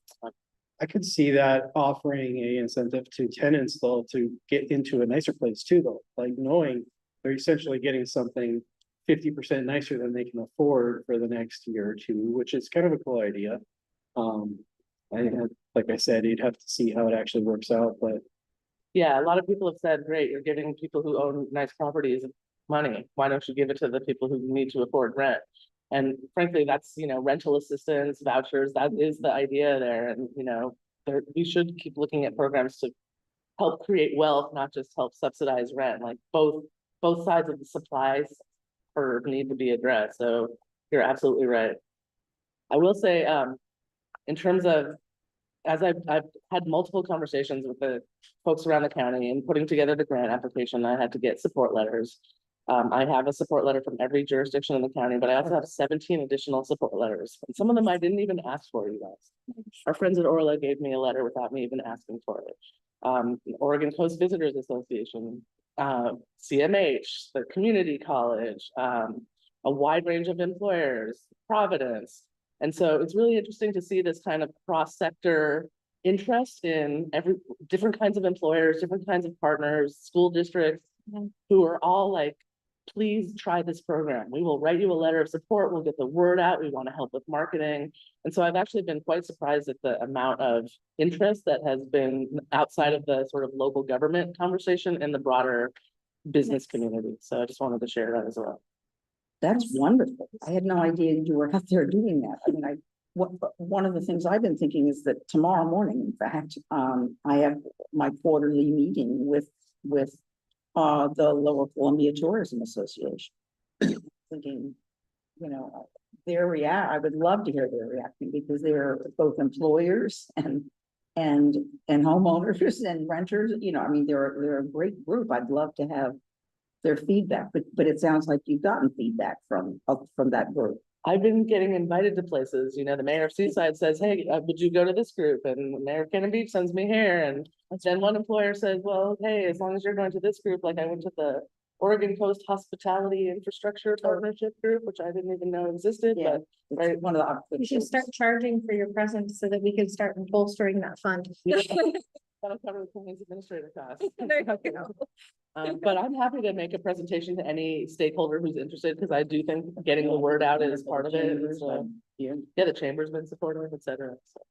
I could see that offering a incentive to tenants though, to get into a nicer place too, though, like knowing they're essentially getting something 50% nicer than they can afford for the next year or two, which is kind of a cool idea. Like I said, you'd have to see how it actually works out, but
Yeah, a lot of people have said, great, you're giving people who own nice properties money. Why don't you give it to the people who need to afford rent? And frankly, that's, rental assistance, vouchers, that is the idea there. And, we should keep looking at programs to help create wealth, not just help subsidize rent, like both sides of the supplies curve need to be addressed. So you're absolutely right. I will say, in terms of, as I've had multiple conversations with the folks around the county and putting together the grant application, I had to get support letters. I have a support letter from every jurisdiction in the county, but I also have 17 additional support letters. And some of them I didn't even ask for, you guys. Our friends at Orla gave me a letter without me even asking for it. Oregon Coast Visitors Association, CMH, the community college, a wide range of employers, Providence. And so it's really interesting to see this kind of cross-sector interest in different kinds of employers, different kinds of partners, school districts, who are all like please try this program. We will write you a letter of support. We'll get the word out. We want to help with marketing. And so I've actually been quite surprised at the amount of interest that has been outside of the sort of local government conversation in the broader business community. So I just wanted to share that as well.
That's wonderful. I had no idea you were out there doing that. I mean, one of the things I've been thinking is that tomorrow morning, in fact, I have my quarterly meeting with the Lower Columbia Tourism Association. Thinking, you know, I would love to hear their reaction, because they're both employers and homeowners and renters. You know, I mean, they're a great group. I'd love to have their feedback, but it sounds like you've gotten feedback from that group.
I've been getting invited to places, you know, the mayor of Seaside says, hey, would you go to this group? And the mayor of Cannon Beach sends me here. And then one employer says, well, hey, as long as you're going to this group, like I went to the Oregon Coast Hospitality Infrastructure Partnership Group, which I didn't even know existed,
Yeah,
but right.
One of the.
You should start charging for your presence so that we can start bolstering that fund.
That'll cover the county's administrative costs.
There you go.
But I'm happy to make a presentation to any stakeholder who's interested, because I do think getting the word out is part of it. So, yeah, the chamber's been supportive, et cetera. So.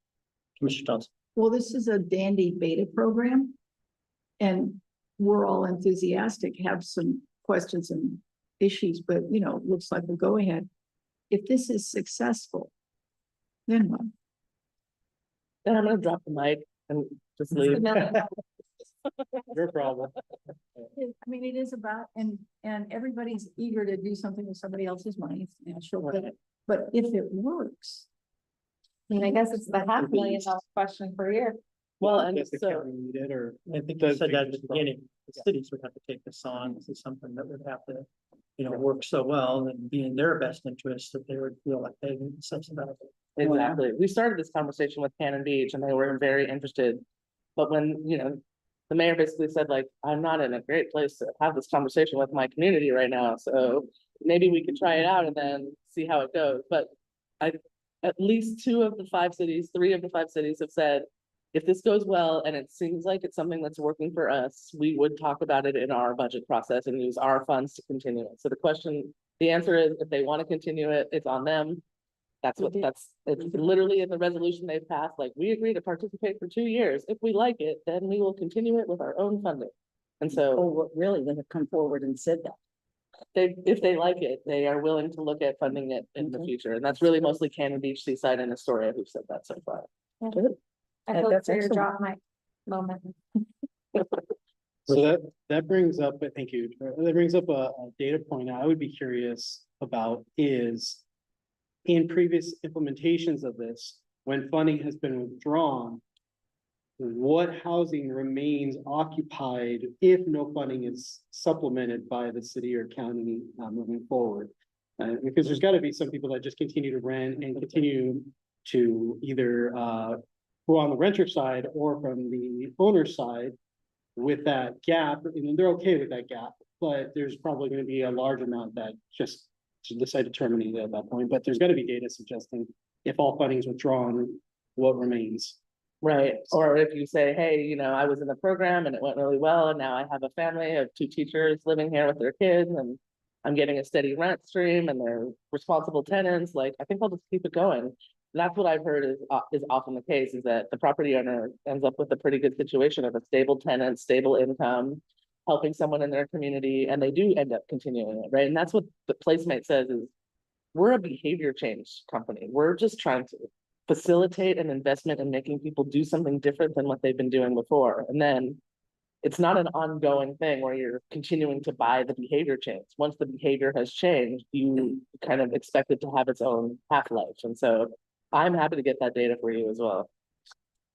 Commissioner Johnson.
Well, this is a dandy beta program. And we're all enthusiastic, have some questions and issues, but you know, it looks like a go ahead. If this is successful, then what?
Then I'm gonna drop the mic and just leave.
Your problem.
I mean, it is about, and everybody's eager to do something with somebody else's money, it's natural, but if it works.
I mean, I guess it's the $500,000 question per year.
Well, and
If the
so,
county needed, or I think you said that at the beginning, the cities would have to take this on. This is something that would have to, you know, work so well and be in their best interest that they would feel like they can subsidize it.
exactly. We started this conversation with Cannon Beach and they were very interested. But when, you know, the mayor basically said, like, I'm not in a great place to have this conversation with my community right now. So maybe we could try it out and then see how it goes. But at least 3 of the 5 cities have said, if this goes well and it seems like it's something that's working for us, we would talk about it in our budget process and use our funds to continue it. So the answer is, if they want to continue it, it's on them. It's literally in the resolution they've passed, like, we agree to participate for 2 years. If we like it, then we will continue it with our own funding. And so
Oh, really? They have come forward and said that.
if they like it, they are willing to look at funding it in the future. And that's really mostly Cannon Beach, Seaside, and Astoria who've said that so far.
Good.
I
Yeah,
hope
that's
for your
excellent.
drop mic moment.
So that brings up, thank you, that brings up a data point I would be curious about is in previous implementations of this, when funding has been withdrawn, what housing remains occupied if no funding is supplemented by the city or county moving forward? Because there's got to be some people that just continue to rent and continue to either go on the renter side or from the owner side with that gap, and they're okay with that gap, but there's probably going to be a large amount that just decide to terminate it at that point. But there's got to be data suggesting if all funding is withdrawn, what remains.
Right. Or if you say, hey, you know, I was in the program and it went really well, and now I have a family of 2 teachers living here with their kids, and I'm getting a steady rent stream and they're responsible tenants, like, I think I'll just keep it going. And that's what I've heard is often the case, is that the property owner ends up with a pretty good situation of a stable tenant, stable income, helping someone in their community, and they do end up continuing it, right? And that's what the placemate says is, we're a behavior change company. We're just trying to facilitate an investment in making people do something different than what they've been doing before. And then it's not an ongoing thing where you're continuing to buy the behavior change. Once the behavior has changed, you kind of expect it to have its own half-life. And so I'm happy to get that data for you as well.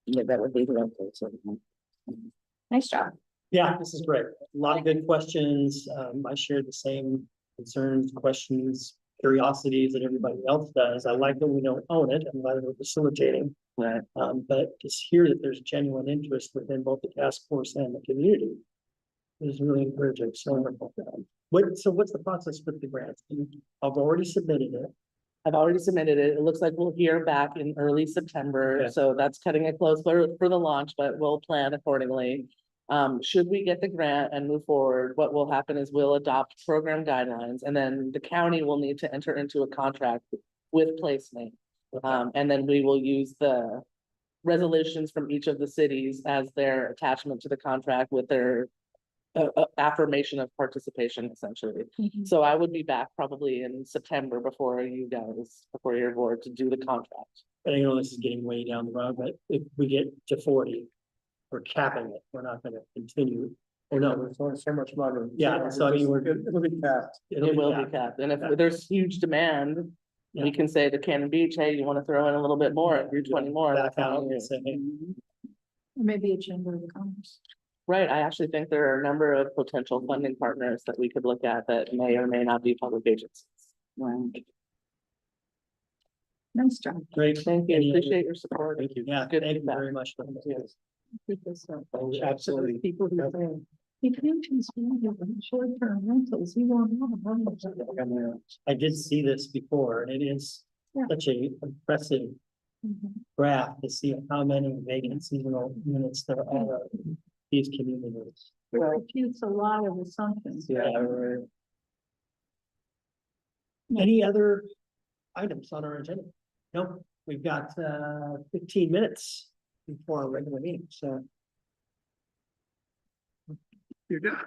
Yeah, that would be lovely. So,
Nice job.
Yeah, this is great. A lot of good questions. I share the same concerns, questions, curiosities that everybody else does. I like that we don't own it. I'm glad we're facilitating.
Right.
But to hear that there's genuine interest within both the task force and the community is really encouraging. So wonderful. So what's the process with the grants? I've already submitted it.
I've already submitted it. It looks like we'll hear back in early September.
Okay.
So that's cutting it close for the launch, but we'll plan accordingly. Should we get the grant and move forward, what will happen is we'll adopt program guidelines and then the county will need to enter into a contract with placement. And then we will use the resolutions from each of the cities as their attachment to the contract with their affirmation of participation essentially. So I would be back probably in September before your board to do the contract.
And I know this is getting way down the road, but if we get to 40, we're capping it. We're not gonna continue. Or no, there's only so much money. Yeah, so I mean, we're good. It'll be capped.
It will be capped. And if there's huge demand, we can say to Cannon Beach, hey, you want to throw in a little bit more, do 20 more.
Back
that's on
out
you.
and say, hey,
Maybe a chamber of commerce.
Right, I actually think there are a number of potential funding partners that we could look at that may or may not be public agencies.
Right.
Nice job.
great.
Thank you,
Any other-
appreciate your support.
Thank you. Yeah,
Good
thank you
feedback.
very much.
Yes.
Because,
Absolutely.
People who say, you can't just short-term rentals, you won't have.
I did see this before and it is
Yeah.
such a impressive graph to see how many vacant seasonal units there are in these communities.
It refutes a lot of assumptions.
Yeah, right. Any other items on our agenda? Nope, we've got 15 minutes before our regular meeting, so. You're done.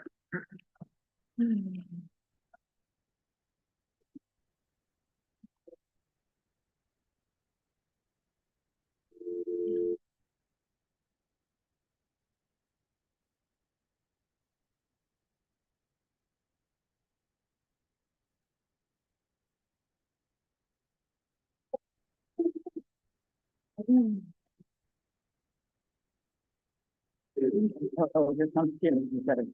Oh, here comes Jim. You better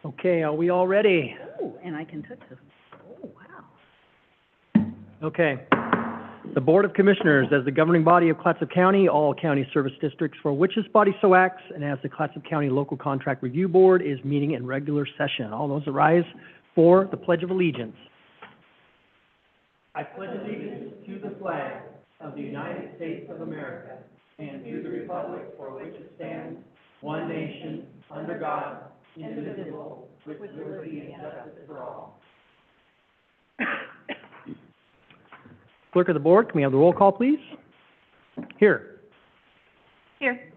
Okay, are we all ready?
Oh, and I can touch this. Oh, wow.
Okay. The Board of Commissioners, as the governing body of Clatsop County, all county service districts for which this body so acts, and as the Clatsop County Local Contract Review Board, is meeting in regular session. All those arise for the Pledge of Allegiance. I pledge allegiance to the flag of the United States of America and to the republic for which it stands, one nation, under God, indivisible, with liberty and justice for all. Clerk of the Board, can we have the roll call, please? Here.
Here.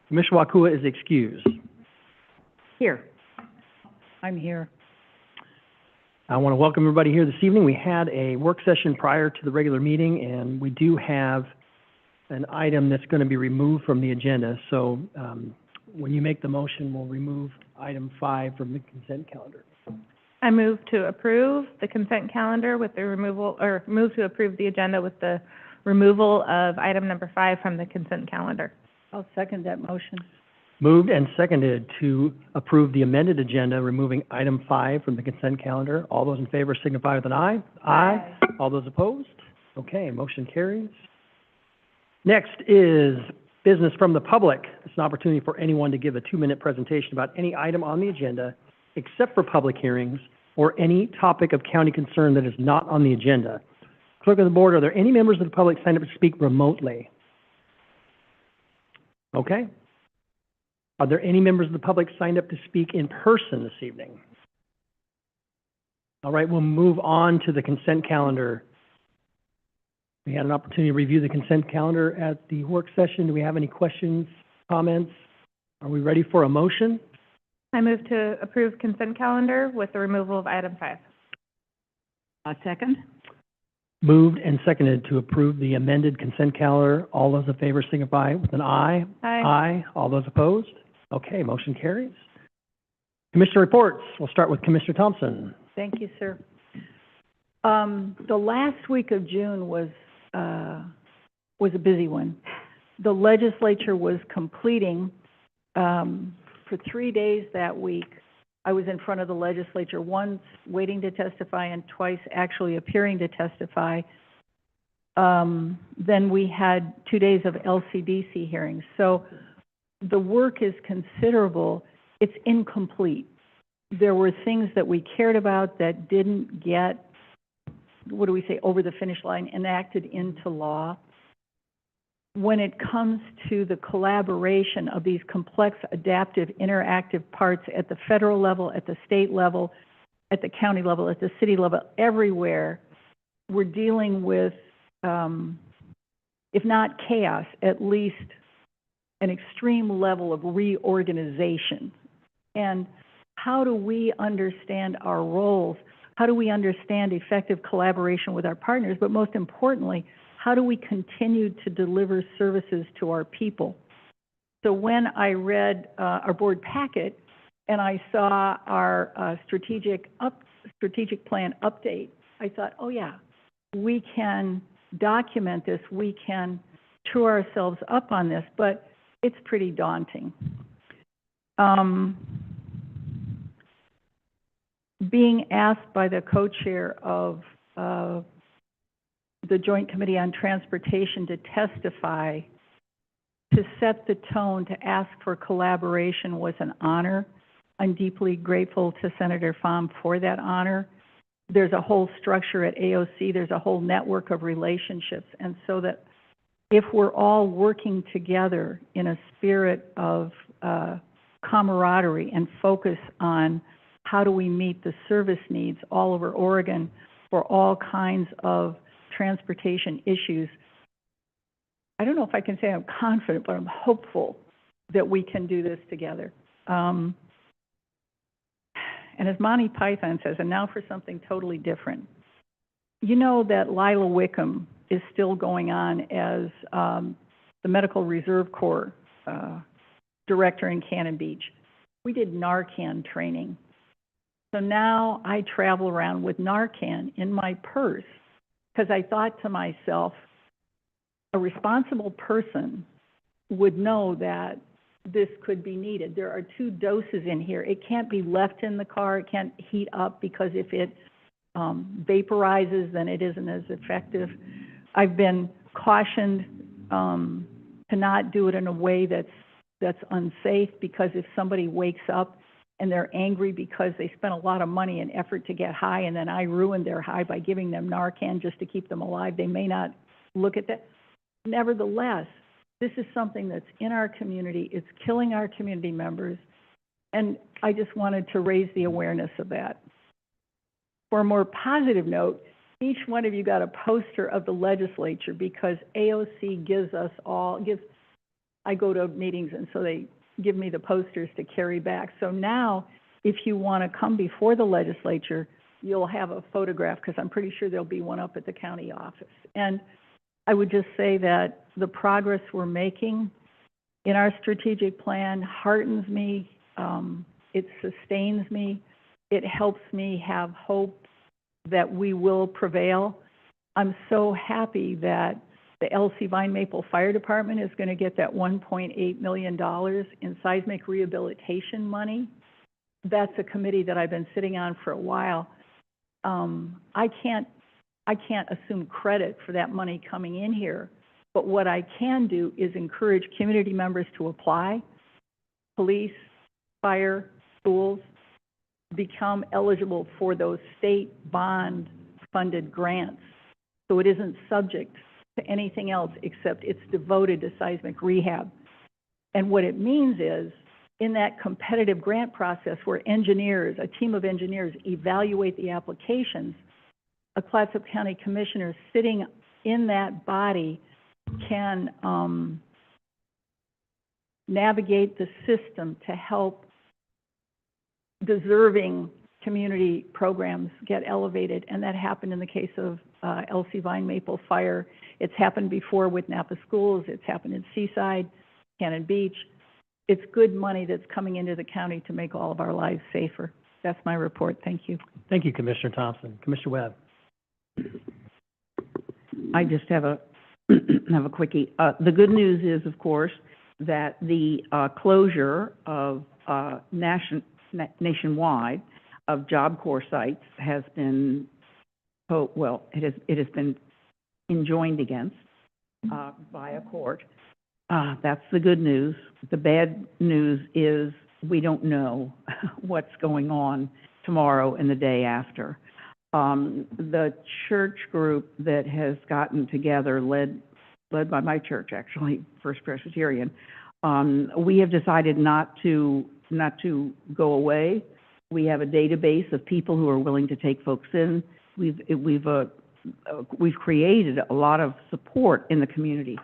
Commissioner Wakua is excused.
Here. I'm here.
I want to welcome everybody here this evening. We had a work session prior to the regular meeting, and we do have an item that's going to be removed from the agenda. So when you make the motion, we'll remove item 5 from the consent calendar.
I move to approve the consent calendar with the removal, or move to approve the agenda with the removal of item number 5 from the consent calendar.
I'll second that motion.
Moved and seconded to approve the amended agenda, removing item 5 from the consent calendar. All those in favor signify with an aye. Aye. All those opposed? Okay, motion carries. Next is business from the public. It's an opportunity for anyone to give a 2-minute presentation about any item on the agenda, except for public hearings, or any topic of county concern that is not on the agenda. Clerk of the Board, are there any members of the public signed up to speak remotely? Okay. Are there any members of the public signed up to speak in person this evening? All right, we'll move on to the consent calendar. We had an opportunity to review the consent calendar at the work session. Do we have any questions, comments? Are we ready for a motion?
I move to approve consent calendar with the removal of item 5.
A second?
Moved and seconded to approve the amended consent calendar. All those in favor signify with an aye.
Aye.
Aye. All those opposed? Okay, motion carries. Commissioner reports. We'll start with Commissioner Thompson.
Thank you, sir. The last week of June was a busy one. The legislature was completing, for 3 days that week, I was in front of the legislature, once waiting to testify and twice actually appearing to testify. Then we had 2 days of LCDC hearings. So the work is considerable. It's incomplete. There were things that we cared about that didn't get, what do we say, over the finish line, enacted into law. When it comes to the collaboration of these complex, adaptive, interactive parts at the federal level, at the state level, at the county level, at the city level, everywhere, we're dealing with, if not chaos, at least an extreme level of reorganization. And how do we understand our roles? How do we understand effective collaboration with our partners? But most importantly, how do we continue to deliver services to our people? So when I read our board packet and I saw our strategic plan update, I thought, oh yeah, we can document this, we can true ourselves up on this, but it's pretty daunting. Being asked by the co-chair of the Joint Committee on Transportation to testify, to set the tone, to ask for collaboration was an honor. I'm deeply grateful to Senator Pham for that honor. There's a whole structure at AOC, there's a whole network of relationships, and so that if we're all working together in a spirit of camaraderie and focus on how do we meet the service needs all over Oregon for all kinds of transportation issues, I don't know if I can say I'm confident, but I'm hopeful that we can do this together. And as Monty Python says, and now for something totally different. You know that Lila Wickham is still going on as the Medical Reserve Corps director in Cannon Beach. We did Narcan training. So now I travel around with Narcan in my purse because I thought to myself, a responsible person would know that this could be needed. There are 2 doses in here. It can't be left in the car. It can't heat up because if it vaporizes, then it isn't as effective. I've been cautioned to not do it in a way that's unsafe, because if somebody wakes up and they're angry because they spent a lot of money and effort to get high, and then I ruined their high by giving them Narcan just to keep them alive, they may not look at that. Nevertheless, this is something that's in our community. It's killing our community members. And I just wanted to raise the awareness of that. For a more positive note, each one of you got a poster of the legislature, because AOC gives us all, I go to meetings and so they give me the posters to carry back. So now, if you want to come before the legislature, you'll have a photograph, because I'm pretty sure there'll be one up at the county office. And I would just say that the progress we're making in our strategic plan heartens me. It sustains me. It helps me have hope that we will prevail. I'm so happy that the LC Vine Maple Fire Department is going to get that $1.8 million in seismic rehabilitation money. That's a committee that I've been sitting on for a while. I can't assume credit for that money coming in here, but what I can do is encourage community members to apply. Police, fire, schools, become eligible for those state bond-funded grants. So it isn't subject to anything else except it's devoted to seismic rehab. And what it means is, in that competitive grant process where engineers, a team of engineers, evaluate the applications, a Clatsop County commissioner sitting in that body can navigate the system to help deserving community programs get elevated. And that happened in the case of LC Vine Maple Fire. It's happened before with Napa Schools. It's happened in Seaside, Cannon Beach. It's good money that's coming into the county to make all of our lives safer. That's my report. Thank you.
Thank you, Commissioner Thompson. Commissioner Webb.
I just have a, have a quickie. The good news is, of course, that the closure of nationwide of Job Corps sites has been, it has been enjoined against by a court. That's the good news. The bad news is we don't know what's going on tomorrow and the day after. The church group that has gotten together, led by my church, actually, First Presbyterian, we have decided not to go away. We have a database of people who are willing to take folks in. We've created a lot of support in the community,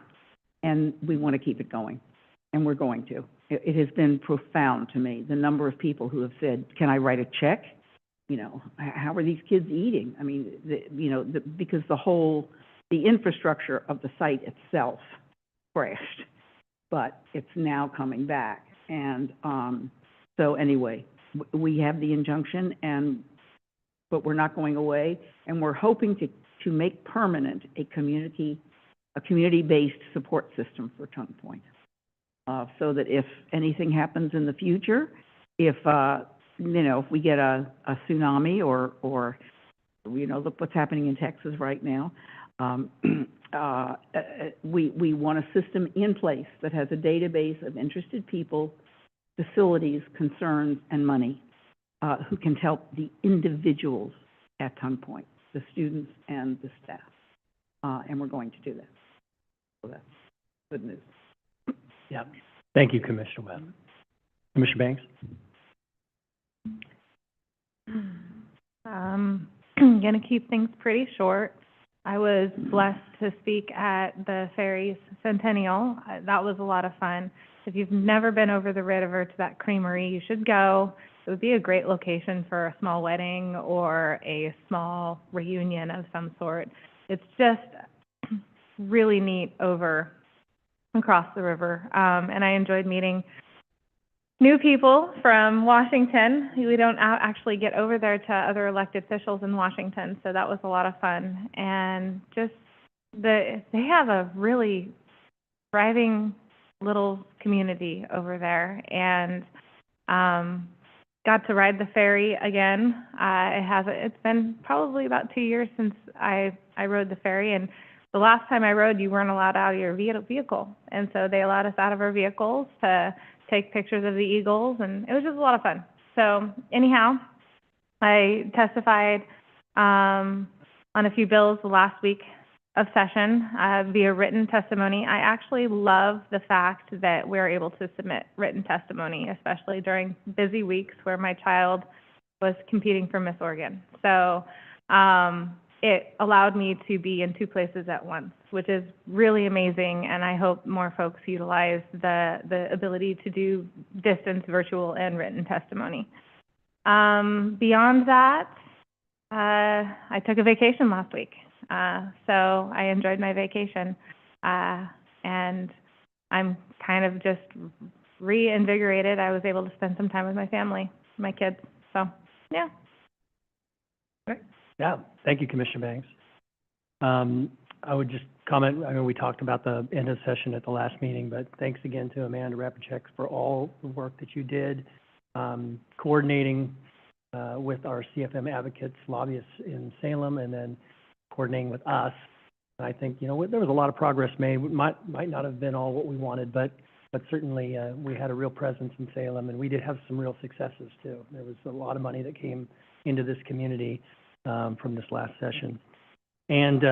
and we want to keep it going, and we're going to. It has been profound to me, the number of people who have said, can I write a check? You know, how are these kids eating? I mean, because the infrastructure of the site itself crashed, but it's now coming back. And so anyway, we have the injunction, but we're not going away, and we're hoping to make permanent a community-based support system for Tongue Point, so that if anything happens in the future, if we get a tsunami or look what's happening in Texas right now, we want a system in place that has a database of interested people, facilities, concerns, and money, who can help the individuals at Tongue Point, the students and the staff. And we're going to do that. So that's good news.
Yeah. Thank you, Commissioner Webb. Commissioner Banks?
I'm going to keep things pretty short. I was blessed to speak at the Ferries Centennial. That was a lot of fun. If you've never been over the river to that creamery, you should go. It would be a great location for a small wedding or a small reunion of some sort. It's just really neat over across the river. And I enjoyed meeting new people from Washington. We don't actually get over there to other elected officials in Washington, so that was a lot of fun. And just they have a really thriving little community over there, and got to ride the ferry again. It's been probably about 2 years since I rode the ferry, and the last time I rode, you weren't allowed out of your vehicle, and so they allowed us out of our vehicles to take pictures of the eagles, and it was just a lot of fun. So anyhow, I testified on a few bills the last week of session via written testimony. I actually love the fact that we're able to submit written testimony, especially during busy weeks where my child was competing for Miss Oregon. So it allowed me to be in 2 places at once, which is really amazing, and I hope more folks utilize the ability to do distance, virtual, and written testimony. Beyond that, I took a vacation last week, so I enjoyed my vacation, and I'm kind of just reinvigorated. I was able to spend some time with my family, my kids, so, yeah.
Yeah, thank you, Commissioner Banks. I would just comment, I know we talked about the end of session at the last meeting, but thanks again to Amanda Rapachek for all the work that you did, coordinating with our CFM advocates, lobbyists in Salem, and then coordinating with us. I think, you know, there was a lot of progress made. It might not have been all what we wanted, but certainly we had a real presence in Salem, and we did have some real successes too. There was a lot of money that came into this community from this last session. And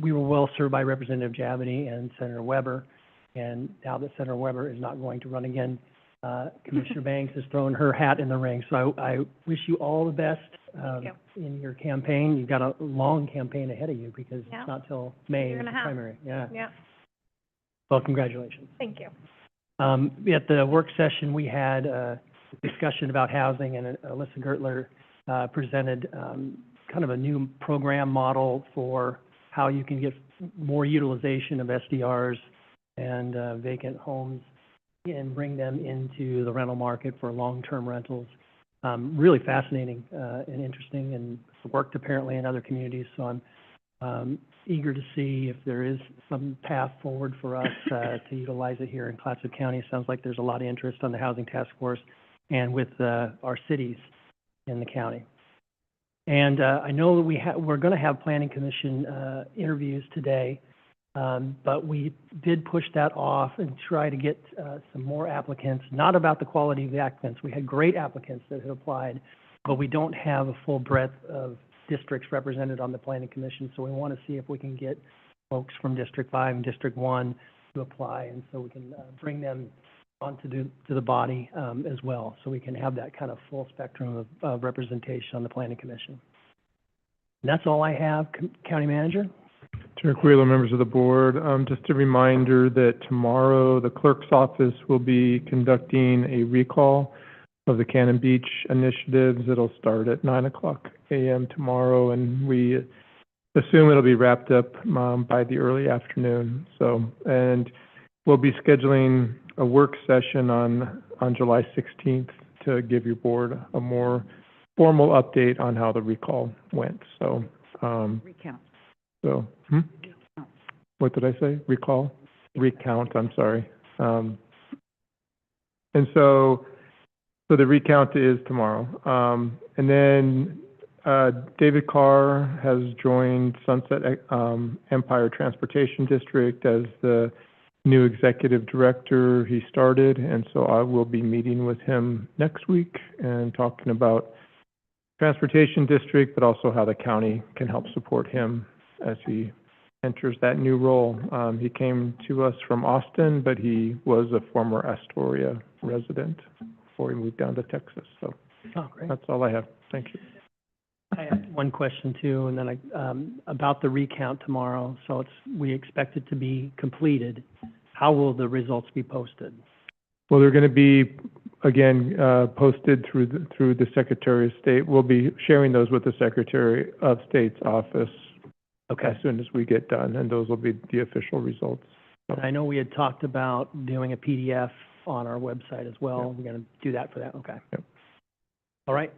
we were well served by Representative Javity and Senator Weber. And now that Senator Weber is not going to run again, Commissioner Banks has thrown her hat in the ring. So I wish you all the best in your campaign. You've got a long campaign ahead of you because it's not till May the primary. Yeah. Well, congratulations.
Thank you.
At the work session, we had a discussion about housing, and Alyssa Gertler presented kind of a new program model for how you can get more utilization of SDRs and vacant homes and bring them into the rental market for long-term rentals. Really fascinating and interesting, and worked apparently in other communities. So I'm eager to see if there is some path forward for us to utilize it here in Clatsop County. It sounds like there's a lot of interest on the Housing Task Force and with our cities in the county. And I know that we're going to have Planning Commission interviews today, but we did push that off and try to get some more applicants, not about the quality of the applicants. We had great applicants that had applied, but we don't have a full breadth of districts represented on the Planning Commission, so we want to see if we can get folks from District 5 and District 1 to apply, and so we can bring them onto the body as well, so we can have that kind of full spectrum of representation on the Planning Commission. And that's all I have, County Manager.
Chair Quayler, members of the board, just a reminder that tomorrow the clerk's office will be conducting a recall of the Cannon Beach initiatives. It'll start at 9:00 a.m. tomorrow, and we assume it'll be wrapped up by the early afternoon. So, and we'll be scheduling a work session on July 16th to give your board a more formal update on how the recall went. So,
Recount.
So, what did I say? Recall? Recount, I'm sorry. And so the recount is tomorrow. And then David Carr has joined Sunset Empire Transportation District as the new executive director. He started, and so I will be meeting with him next week and talking about transportation district, but also how the county can help support him as he enters that new role. He came to us from Austin, but he was a former Astoria resident before he moved down to Texas. So that's all I have. Thank you.
I have one question too, and then about the recount tomorrow. So we expect it to be completed. How will the results be posted?
Well, they're going to be, again, posted through the Secretary of State. We'll be sharing those with the Secretary of State's office as soon as we get done, and those will be the official results.
And I know we had talked about doing a PDF on our website as well. Yep. We're going to do that for that. Okay. Yep. All right.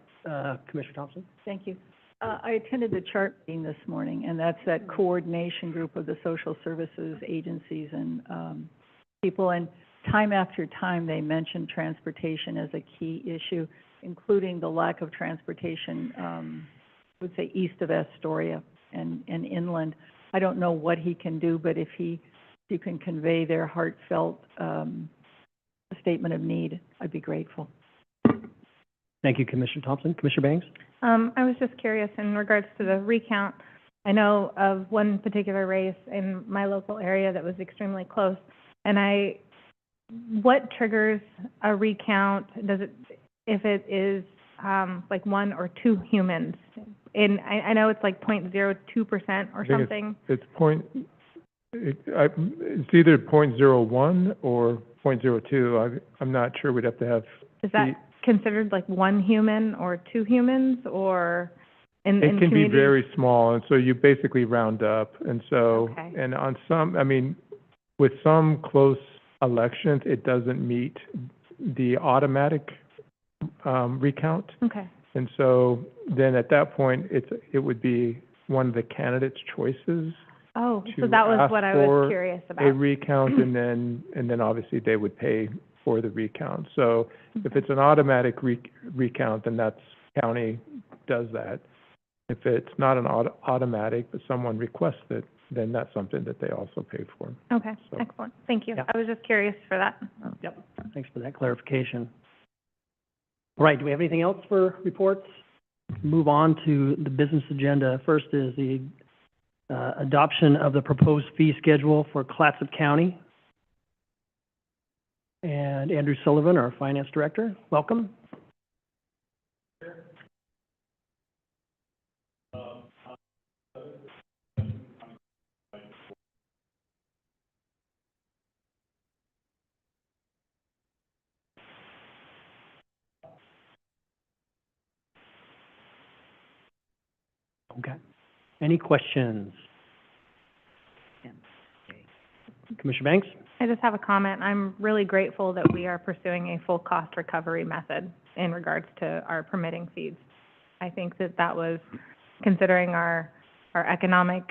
Commissioner Thompson?
Thank you. I attended the chart meeting this morning, and that's that coordination group of the social services agencies and people. And time after time, they mention transportation as a key issue, including the lack of transportation, I would say east of Astoria and inland. I don't know what he can do, but if you can convey their heartfelt, statement of need, I'd be grateful.
Thank you, Commissioner Thompson. Commissioner Banks?
I was just curious in regards to the recount. I know of one particular race in my local area that was extremely close. And what triggers a recount? Does it, if it is, like 1 or 2 humans? I know it's like 0.02% or something.
It's either 0.01 or 0.02. I'm not sure. We'd have to have.
Is that considered like 1 human or 2 humans, or in
It can be
community?
very small, and so you basically round up. And so,
Okay.
and on some, I mean, with some close elections, it doesn't meet the automatic recount.
Okay.
And so then at that point, it would be one of the candidates' choices
Oh, so
to
that was
ask
what I
for
was curious
a
about.
recount, and then obviously they would pay for the recount. So if it's an automatic recount, then that's county does that. If it's not an automatic, but someone requests it, then that's something that they also pay for.
Okay,
So-
excellent. Thank you.
Yeah.
I was just curious for that.
Yep, thanks for that clarification. All right, do we have anything else for reports? Move on to the business agenda. First is the adoption of the proposed fee schedule for Clatsop County. And Andrew Sullivan, our Finance Director, welcome. Okay. Any questions? Commissioner Banks?
I just have a comment. I'm really grateful that we are pursuing a full cost recovery method in regards to our permitting fees. I think that was, considering our economic,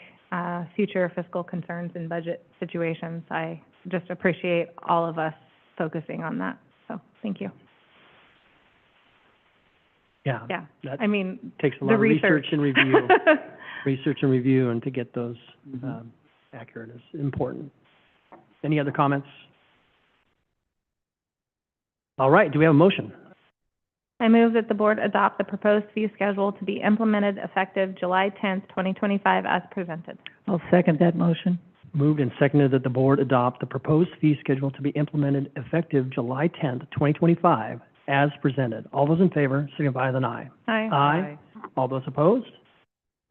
future fiscal concerns and budget situations, I just appreciate all of us focusing on that. So, thank you.
Yeah.
Yeah,
That
I mean,
takes a lot
the
of research and review. Research and review, and to get those accurate is important. Any other comments? All right, do we have a motion?
I move that the board adopt the proposed fee schedule to be implemented effective July 10th, 2025 as presented.
I'll second that motion.
Moved and seconded that the board adopt the proposed fee schedule to be implemented effective July 10th, 2025, as presented. All those in favor signify with an aye.
Aye.
Aye. All those opposed?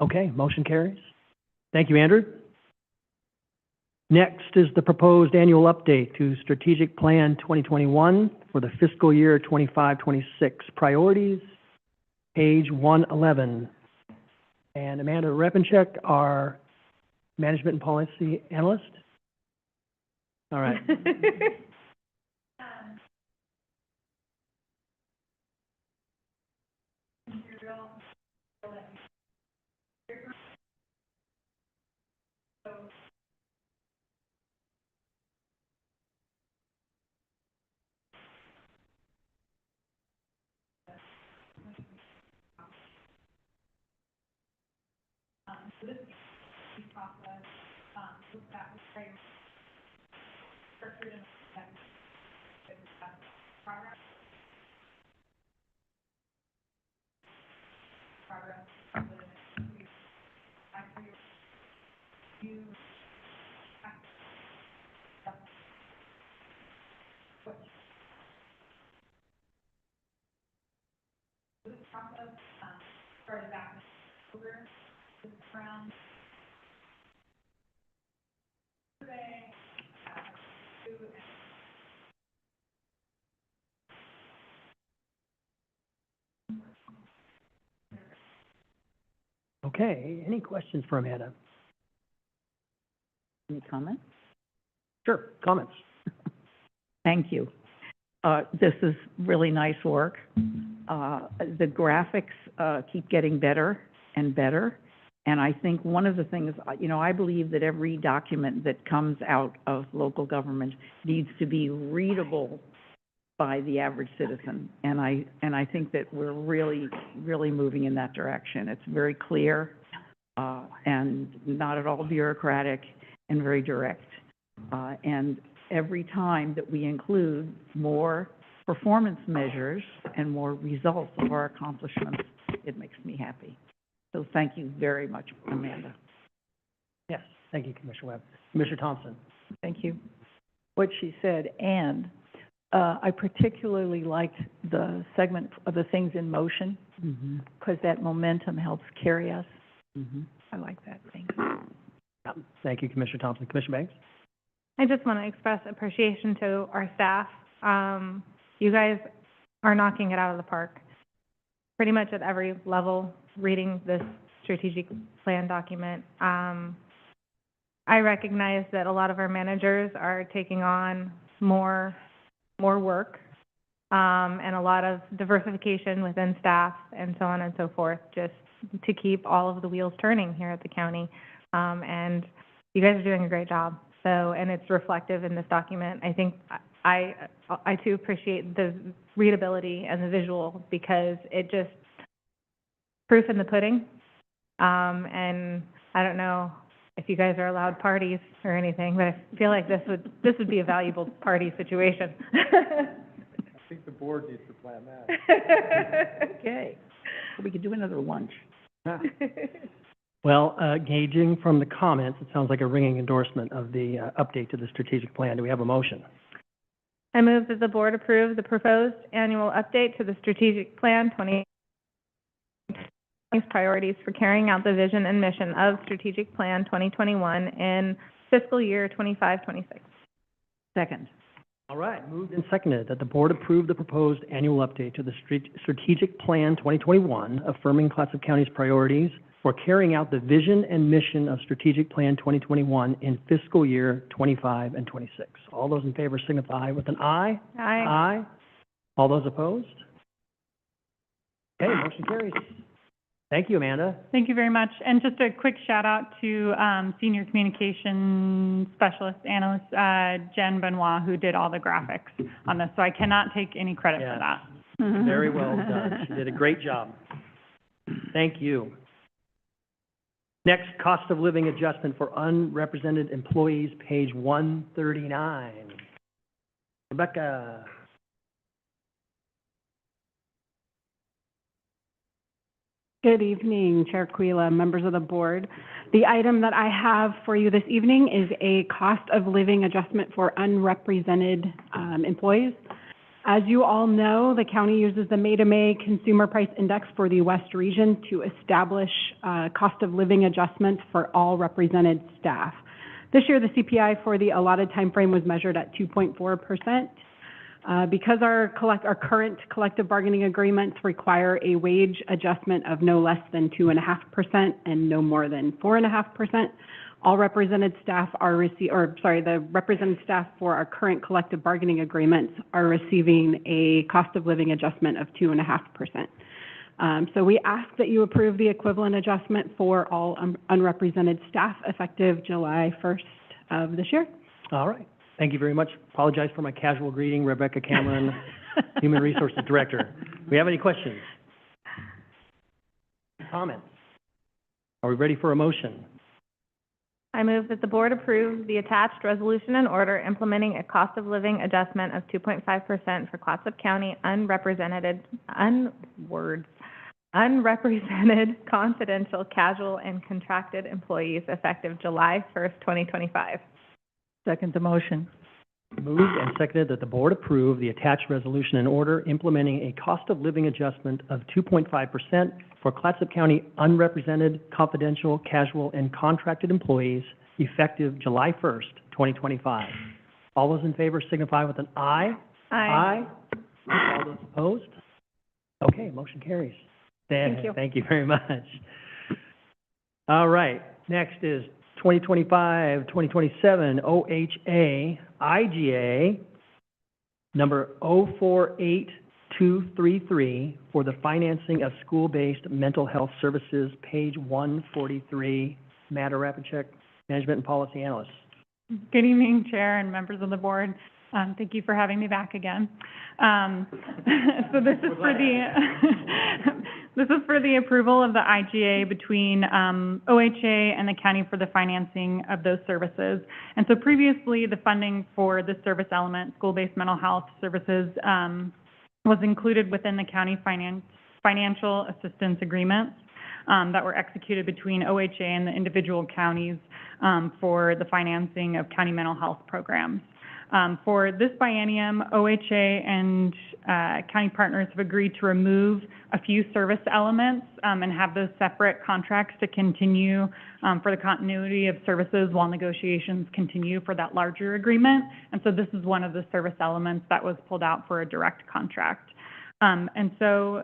Okay, motion carries. Thank you, Andrew. Next is the proposed annual update to Strategic Plan 2021 for the fiscal year 25-26 priorities, page 111. And Amanda Repenchek, our Management and Policy Analyst. All right. Okay, any questions for Amanda?
Any comments?
Sure, comments.
Thank you. This is really nice work. The graphics keep getting better and better. And I think one of the things, I believe that every document that comes out of local government needs to be readable by the average citizen. And I think that we're really, really moving in that direction. It's very clear, and not at all bureaucratic and very direct. And every time that we include more performance measures and more results of our accomplishments, it makes me happy. So thank you very much, Amanda.
Yes, thank you, Commissioner Webb. Commissioner Thompson.
Thank you.
What she said, and I particularly liked the segment of the things in motion, because that momentum helps carry us. I like that. Thank you.
Thank you, Commissioner Thompson. Commissioner Banks?
I just want to express appreciation to our staff. You guys are knocking it out of the park, pretty much at every level, reading this strategic plan document. I recognize that a lot of our managers are taking on more work, and a lot of diversification within staff and so on and so forth, just to keep all of the wheels turning here at the county. And you guys are doing a great job. So, and it's reflective in this document. I think I too appreciate the readability and the visual, because it just proof in the pudding. And I don't know if you guys are allowed parties or anything, but I feel like this would be a valuable party situation.
I think the board needs to plan that.
Okay. We could do another lunch.
Well, gauging from the comments, it sounds like a ringing endorsement of the update to the strategic plan. Do we have a motion?
I move that the board approve the proposed annual update to the strategic plan 20 priorities for carrying out the vision and mission of strategic plan 2021 in fiscal year 25-26.
Second.
All right, moved and seconded that the board approve the proposed annual update to the strategic plan 2021, affirming Clatsop County's priorities for carrying out the vision and mission of strategic plan 2021 in fiscal year 25 and 26. All those in favor signify with an aye.
Aye.
Aye. All those opposed? Okay, motion carries. Thank you, Amanda.
Thank you very much. And just a quick shout out to Senior Communication Specialist Analyst Jen Benoit, who did all the graphics on this. So I cannot take any credit for that.
Very well done. She did a great job. Thank you. Next, cost of living adjustment for unrepresented employees, page 139. Rebecca.
Good evening, Chair Quila, members of the board. The item that I have for you this evening is a cost of living adjustment for unrepresented employees. As you all know, the county uses the May to May Consumer Price Index for the West region to establish cost of living adjustments for all represented staff. This year, the CPI for the allotted time frame was measured at 2.4%. Because our current collective bargaining agreements require a wage adjustment of no less than 2.5% and no more than 4.5%, all represented staff the represented staff for our current collective bargaining agreements are receiving a cost of living adjustment of 2.5%. So we ask that you approve the equivalent adjustment for all unrepresented staff effective July 1st of this year.
All right. Thank you very much. Apologize for my casual greeting, Rebecca Cameron, Human Resources Director. Do we have any questions? Comments? Are we ready for a motion?
I move that the board approve the attached resolution and order implementing a cost of living adjustment of 2.5% for Clatsop County unrepresented confidential, casual, and contracted employees effective July 1st, 2025.
Second the motion.
Moved and seconded that the board approve the attached resolution and order implementing a cost of living adjustment of 2.5% for Clatsop County unrepresented, confidential, casual, and contracted employees effective July 1st, 2025. All those in favor signify with an aye.
Aye.
Aye. All those opposed? Okay, motion carries.
Thank you.
Thank you very much. All right, next is 2025, 2027 OHA, IGA, number
233 for the financing of school-based mental health services, page 143. Matter Rapid Check, Management and Policy Analyst.
Good evening, Chair and members of the board. Thank you for having me back again. So this is for the this is for the approval of the IGA between OHA and the county for the financing of those services. And so previously, the funding for the service element, school-based mental health services, was included within the county financial assistance agreements that were executed between OHA and the individual counties for the financing of county mental health programs. For this biennium, OHA and county partners have agreed to remove a few service elements and have those separate contracts to continue for the continuity of services while negotiations continue for that larger agreement. And so this is one of the service elements that was pulled out for a direct contract. And so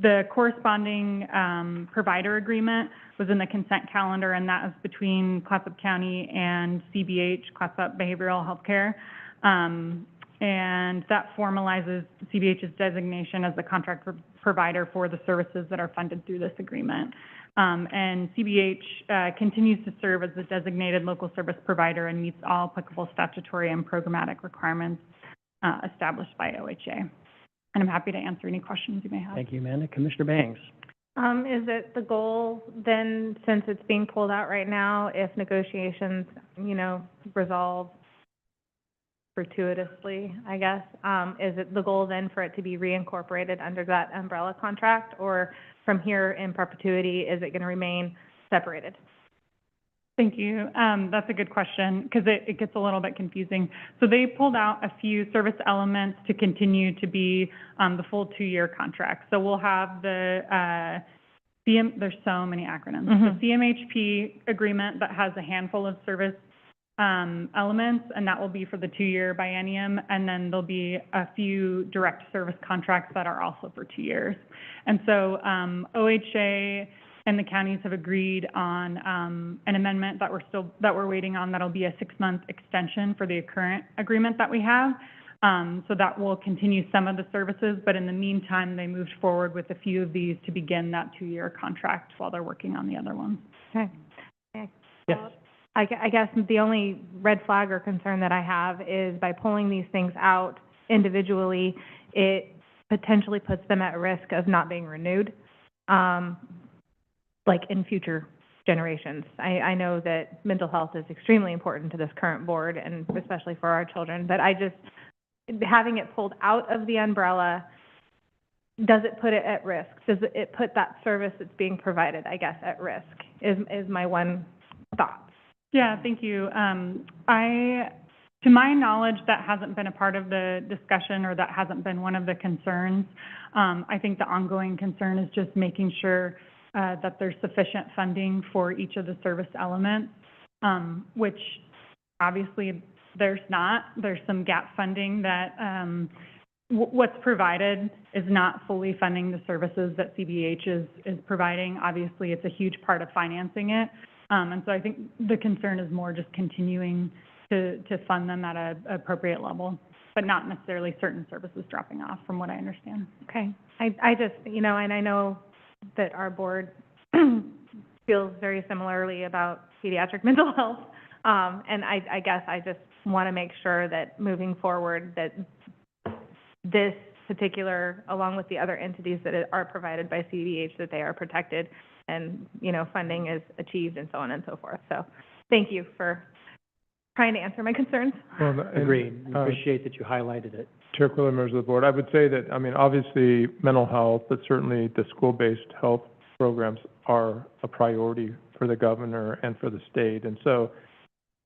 the corresponding provider agreement was in the consent calendar, and that is between Clatsop County and CBH, Clatsop Behavioral Healthcare. And that formalizes CBH's designation as the contract provider for the services that are funded through this agreement. And CBH continues to serve as the designated local service provider and meets all applicable statutory and programmatic requirements established by OHA. And I'm happy to answer any questions you may have.
Thank you, Amanda. Commissioner Bangs.
Is it the goal then, since it's being pulled out right now, if negotiations, resolve fortuitously, I guess, is it the goal then for it to be reincorporated under that umbrella contract, or from here in perpetuity, is it going to remain separated?
Thank you. That's a good question, because it gets a little bit confusing. So they pulled out a few service elements to continue to be the full 2-year contract. So we'll have the there's so many acronyms. The CMHP agreement that has a handful of service elements, and that will be for the 2-year biennium. And then there'll be a few direct service contracts that are also for 2 years. And so OHA and the counties have agreed on an amendment that we're waiting on. That'll be a 6-month extension for the current agreement that we have. So that will continue some of the services, but in the meantime, they moved forward with a few of these to begin that 2-year contract while they're working on the other ones.
Okay.
Yes.
I guess the only red flag or concern that I have is by pulling these things out individually, it potentially puts them at risk of not being renewed. Like in future generations. I know that mental health is extremely important to this current board, and especially for our children, but having it pulled out of the umbrella, does it put it at risk? Does it put that service that's being provided, I guess, at risk, is my one thought.
Yeah, thank you. To my knowledge, that hasn't been a part of the discussion, or that hasn't been one of the concerns. I think the ongoing concern is just making sure that there's sufficient funding for each of the service elements, which obviously there's not. There's some gap funding that what's provided is not fully funding the services that CBH is providing. Obviously, it's a huge part of financing it. And so I think the concern is more just continuing to fund them at an appropriate level, but not necessarily certain services dropping off, from what I understand.
Okay. I just, and I know that our board feels very similarly about pediatric mental health. And I guess I just want to make sure that moving forward, that this particular, along with the other entities that are provided by CDH, that they are protected and, funding is achieved and so on and so forth. So thank you for trying to answer my concerns.
Well,
Agreed. We appreciate that you highlighted it.
Chair Quilla, members of the board, I would say that, obviously, mental health, but certainly the school-based health programs are a priority for the governor and for the state. And so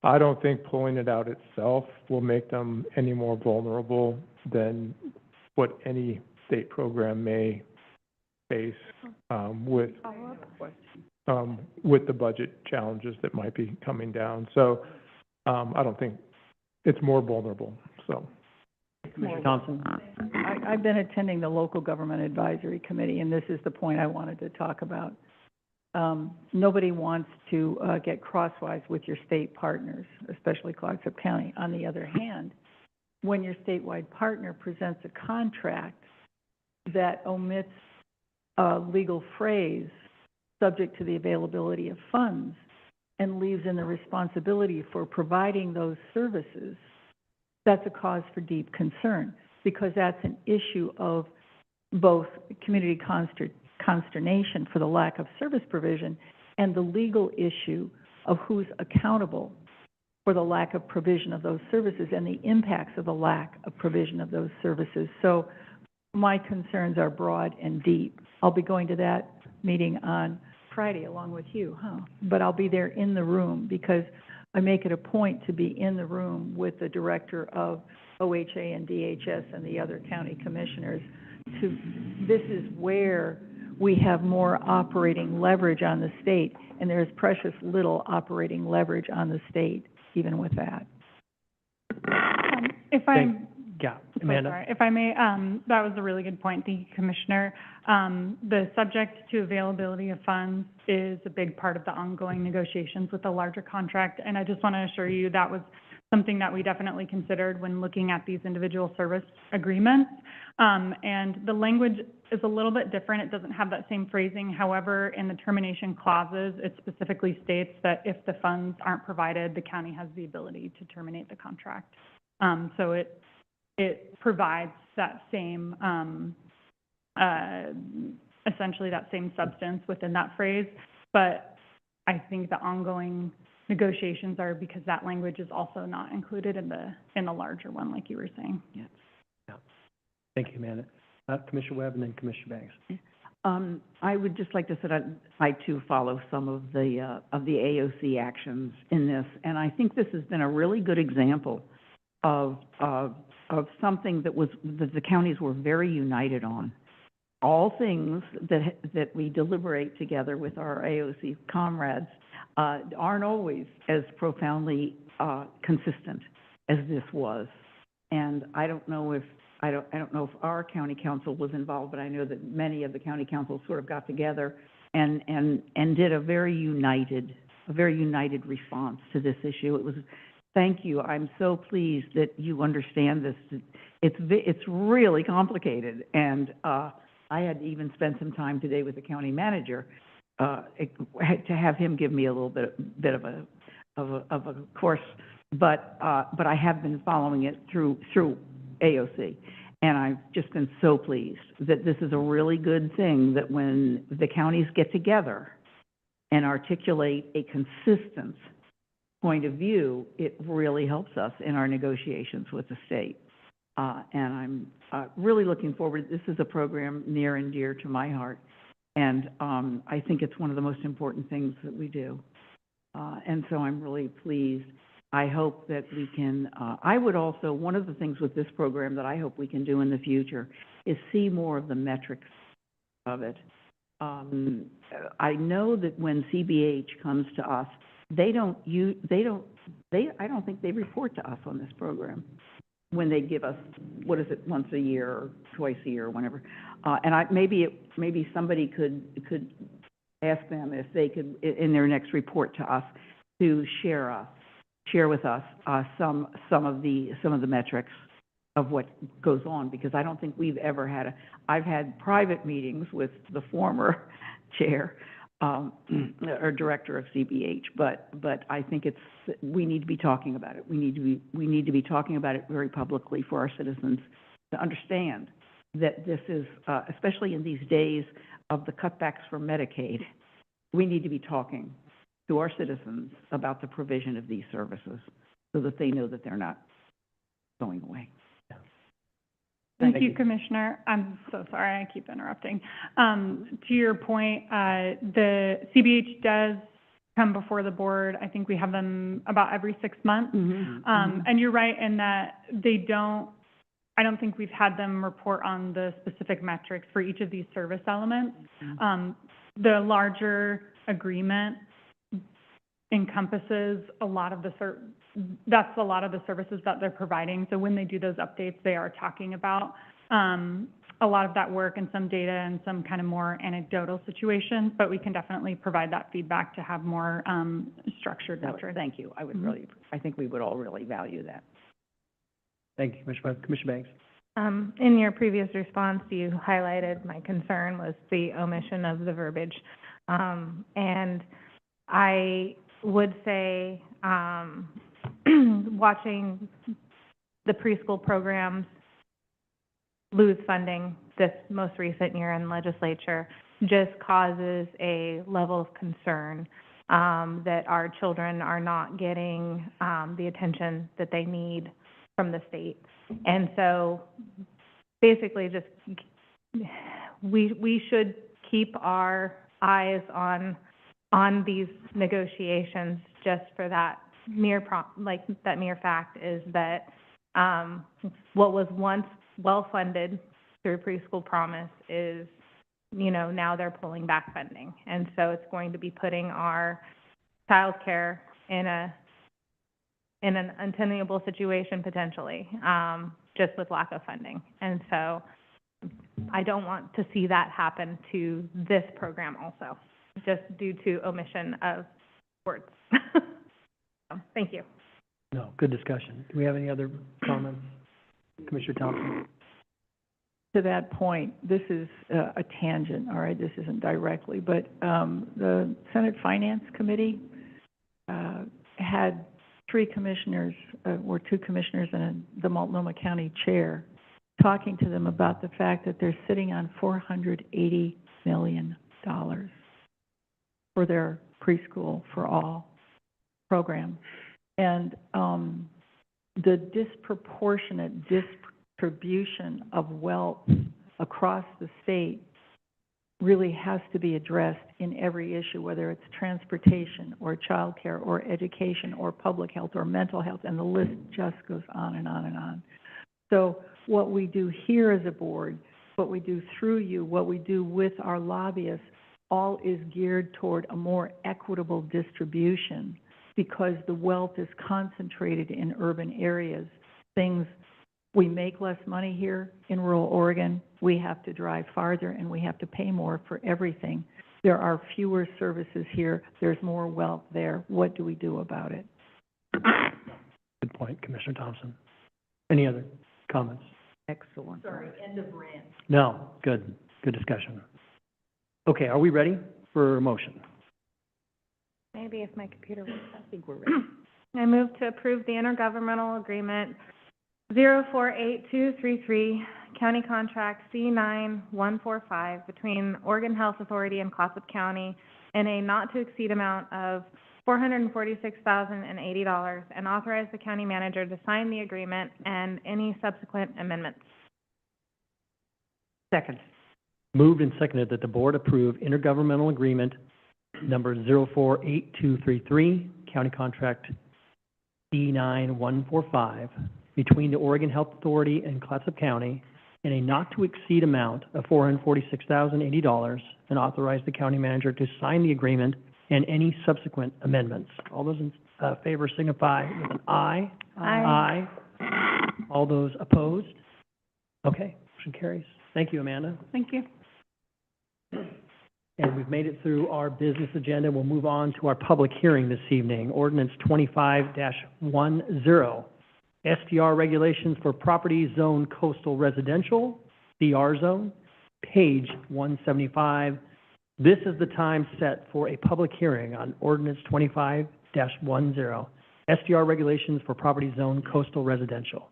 I don't think pulling it out itself will make them any more vulnerable than what any state program may face with the budget challenges that might be coming down. So I don't think it's more vulnerable, so.
Commissioner Thompson?
I've been attending the Local Government Advisory Committee, and this is the point I wanted to talk about. Nobody wants to get crosswise with your state partners, especially Clatsop County. On the other hand, when your statewide partner presents a contract that omits a legal phrase, subject to the availability of funds, and leaves in the responsibility for providing those services, that's a cause for deep concern, because that's an issue of both community consternation for the lack of service provision and the legal issue of who's accountable for the lack of provision of those services and the impacts of the lack of provision of those services. So my concerns are broad and deep. I'll be going to that meeting on Friday along with you, but I'll be there in the room because I make it a point to be in the room with the director of OHA and DHS and the other county commissioners. This is where we have more operating leverage on the state, and there's precious little operating leverage on the state, even with that.
Yeah,
So
Amanda?
sorry. If I may, that was a really good point. Thank you, Commissioner. The subject to availability of funds is a big part of the ongoing negotiations with the larger contract, and I just want to assure you that was something that we definitely considered when looking at these individual service agreements. And the language is a little bit different. It doesn't have that same phrasing. However, in the termination clauses, it specifically states that if the funds aren't provided, the county has the ability to terminate the contract. So it provides that same, essentially that same substance within that phrase. But I think the ongoing negotiations are because that language is also not included in the larger one, like you were saying.
Yeah. Thank you, Amanda. Commissioner Webb and then Commissioner Banks.
I would just like to say that I too follow some of the AOC actions in this, and I think this has been a really good example of something that the counties were very united on. All things that we deliberate together with our AOC comrades aren't always as profoundly consistent as this was. And I don't know if our county council was involved, but I know that many of the county councils sort of got together and did a very united response to this issue. It was, thank you. I'm so pleased that you understand this. It's really complicated, and I had even spent some time today with the county manager to have him give me a little bit of a course, but I have been following it through AOC, and I've just been so pleased that this is a really good thing, that when the counties get together and articulate a consistent point of view, it really helps us in our negotiations with the state. And I'm really looking forward. This is a program near and dear to my heart, and I think it's one of the most important things that we do. And so I'm really pleased. I hope that we can, I would also, one of the things with this program that I hope we can do in the future is see more of the metrics of it. I know that when CBH comes to us, I don't think they report to us on this program when they give us, what is it, once a year or twice a year or whenever. And maybe somebody could ask them if they could, in their next report to us, to share with us some of the metrics of what goes on, because I don't think we've ever had I've had private meetings with the former chair or director of CBH, but I think we need to be talking about it. We need to be talking about it very publicly for our citizens to understand that this is, especially in these days of the cutbacks for Medicaid, we need to be talking to our citizens about the provision of these services so that they know that they're not going away.
Thank you, Commissioner. I'm so sorry, I keep interrupting. To your point, the CBH does come before the board. I think we have them about every 6 months. And you're right in that I don't think we've had them report on the specific metrics for each of these service elements. The larger agreement encompasses a lot of the services that they're providing. So when they do those updates, they are talking about a lot of that work and some data and some kind of more anecdotal situations, but we can definitely provide that feedback to have more structured metrics.
Thank you. I think we would all really value that.
Thank you, Commissioner Banks.
In your previous response, you highlighted my concern was the omission of the verbiage. And I would say, watching the preschool programs lose funding this most recent year in legislature just causes a level of concern, that our children are not getting, the attention that they need from the state. And so basically just, we should keep our eyes on these negotiations just for that mere that mere fact is that, what was once well-funded through Preschool Promise is, you know, now they're pulling back funding. And so it's going to be putting our childcare in an untenable situation potentially, just with lack of funding. And so I don't want to see that happen to this program also, just due to omission of words. So, thank you.
No, good discussion. Do we have any other comments? Commissioner Thompson?
To that point, this is a tangent, all right? This isn't directly, but the Senate Finance Committee had three commissioners, or two commissioners and the Multnomah County Chair, talking to them about the fact that they're sitting on $480 million for their preschool for all program. And the disproportionate distribution of wealth across the state really has to be addressed in every issue, whether it's transportation or childcare or education or public health or mental health, and the list just goes on and on and on. So what we do here as a board, what we do through you, what we do with our lobbyists, all is geared toward a more equitable distribution, because the wealth is concentrated in urban areas. We make less money here in rural Oregon. We have to drive farther and we have to pay more for everything. There are fewer services here. There's more wealth there. What do we do about it?
Good point, Commissioner Thompson. Any other comments?
Excellent.
Sorry, end of rant.
No, good discussion. Okay, are we ready for a motion?
Maybe if my computer works.
I think we're ready.
I move to approve the intergovernmental agreement 048233, County Contract C9145 between Oregon Health Authority and Clatsop County in a not-to-exceed amount of $446,080, and authorize the county manager to sign the agreement and any subsequent amendments.
Second.
Moved and seconded that the board approve intergovernmental agreement number 048233, County Contract C9145, between the Oregon Health Authority and Clatsop County in a not-to-exceed amount of $446,080, and authorize the county manager to sign the agreement and any subsequent amendments. All those in favor signify with an aye.
Aye.
Aye. All those opposed? Okay, motion carries. Thank you, Amanda.
Thank you.
And we've made it through our business agenda. We'll move on to our public hearing this evening. Ordinance 25-10, SDR regulations for property zone coastal residential, CR zone, page 175. This is the time set for a public hearing on ordinance 25-10, SDR regulations for property zone coastal residential.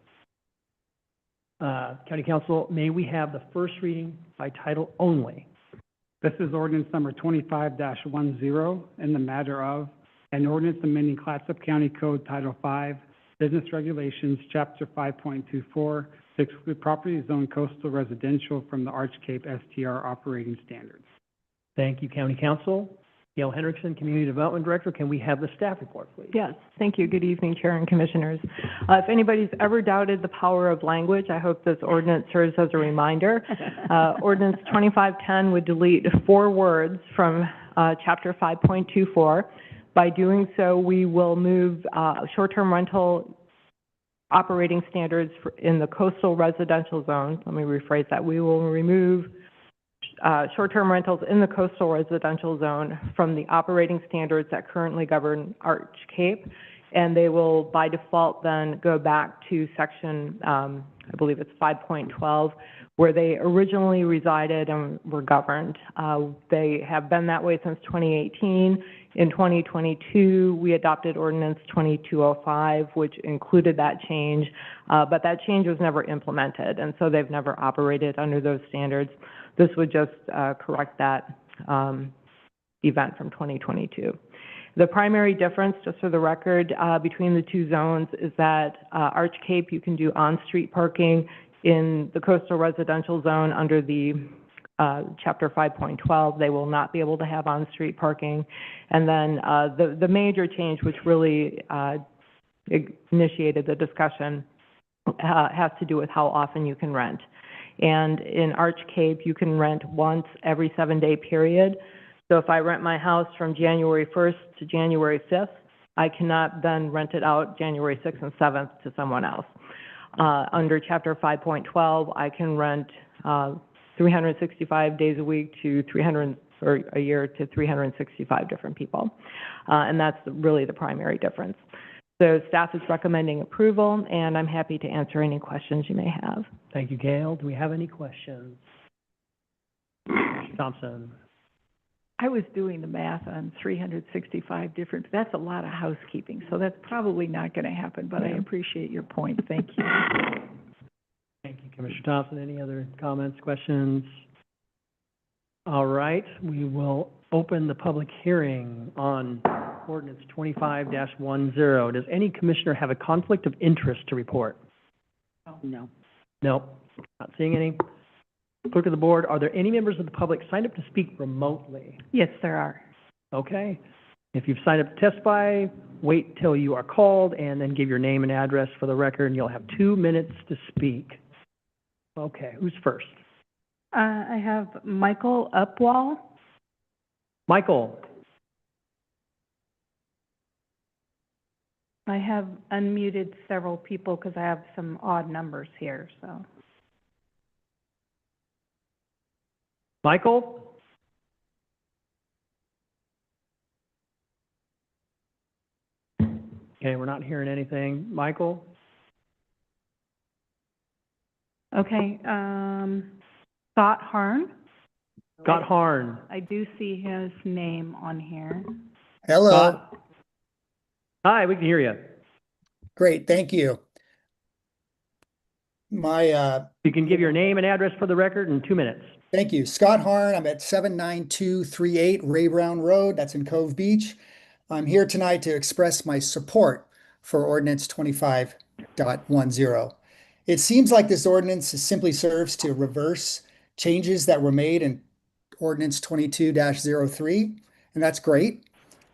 County Council, may we have the first reading by title only?
This is ordinance number 25-10 in the matter of an ordinance amending Clatsop County Code Title 5, Business Regulations, Chapter 5.24, to exclude property zone coastal residential from the Arch Cape STR operating standards.
Thank you, County Council. Gail Hendrickson, Community Development Director, can we have the staff report, please?
Yes, thank you. Good evening, Chair and Commissioners. If anybody's ever doubted the power of language, I hope this ordinance serves as a reminder. Ordinance 2510 would delete 4 words from Chapter 5.24. By doing so, we will move short-term rental operating standards in the coastal residential zone. Let me rephrase that. We will remove short-term rentals in the coastal residential zone from the operating standards that currently govern Arch Cape, and they will by default then go back to section, I believe it's 5.12, where they originally resided and were governed. They have been that way since 2018. In 2022, we adopted ordinance 2205, which included that change, but that change was never implemented, and so they've never operated under those standards. This would just correct that event from 2022. The primary difference, just for the record, between the two zones is that Arch Cape, you can do on-street parking. In the coastal residential zone under the Chapter 5.12, they will not be able to have on-street parking. And then the major change, which really initiated the discussion, has to do with how often you can rent. And in Arch Cape, you can rent once every 7-day period. So if I rent my house from January 1st to January 5th, I cannot then rent it out January 6th and 7th to someone else. Under Chapter 5.12, I can rent 365 days a week to 300, or a year to 365 different people. And that's really the primary difference. So staff is recommending approval, and I'm happy to answer any questions you may have.
Thank you, Gail. Do we have any questions? Thompson?
I was doing the math on 365 different, that's a lot of housekeeping, so that's probably not going to happen, but I appreciate your point. Thank you.
Thank you, Commissioner Thompson. Any other comments, questions? All right, we will open the public hearing on ordinance 25-10. Does any commissioner have a conflict of interest to report?
No.
No, not seeing any. Clerk of the board, are there any members of the public signed up to speak remotely?
Yes, there are.
Okay. If you've signed up to testify, wait till you are called and then give your name and address for the record, and you'll have 2 minutes to speak. Okay, who's first?
I have Michael Upwall.
Michael.
I have unmuted several people because I have some odd numbers here, so.
Michael? Okay, we're not hearing anything. Michael?
Okay, Scott Harn.
Scott Harn.
I do see his name on here.
Hello.
Hi, we can hear you.
Great, thank you.
You can give your name and address for the record in 2 minutes.
Thank you. Scott Harn, I'm at 79238 Ray Brown Road, that's in Cove Beach. I'm here tonight to express my support for ordinance 25.10. It seems like this ordinance simply serves to reverse changes that were made in ordinance 22-03, and that's great.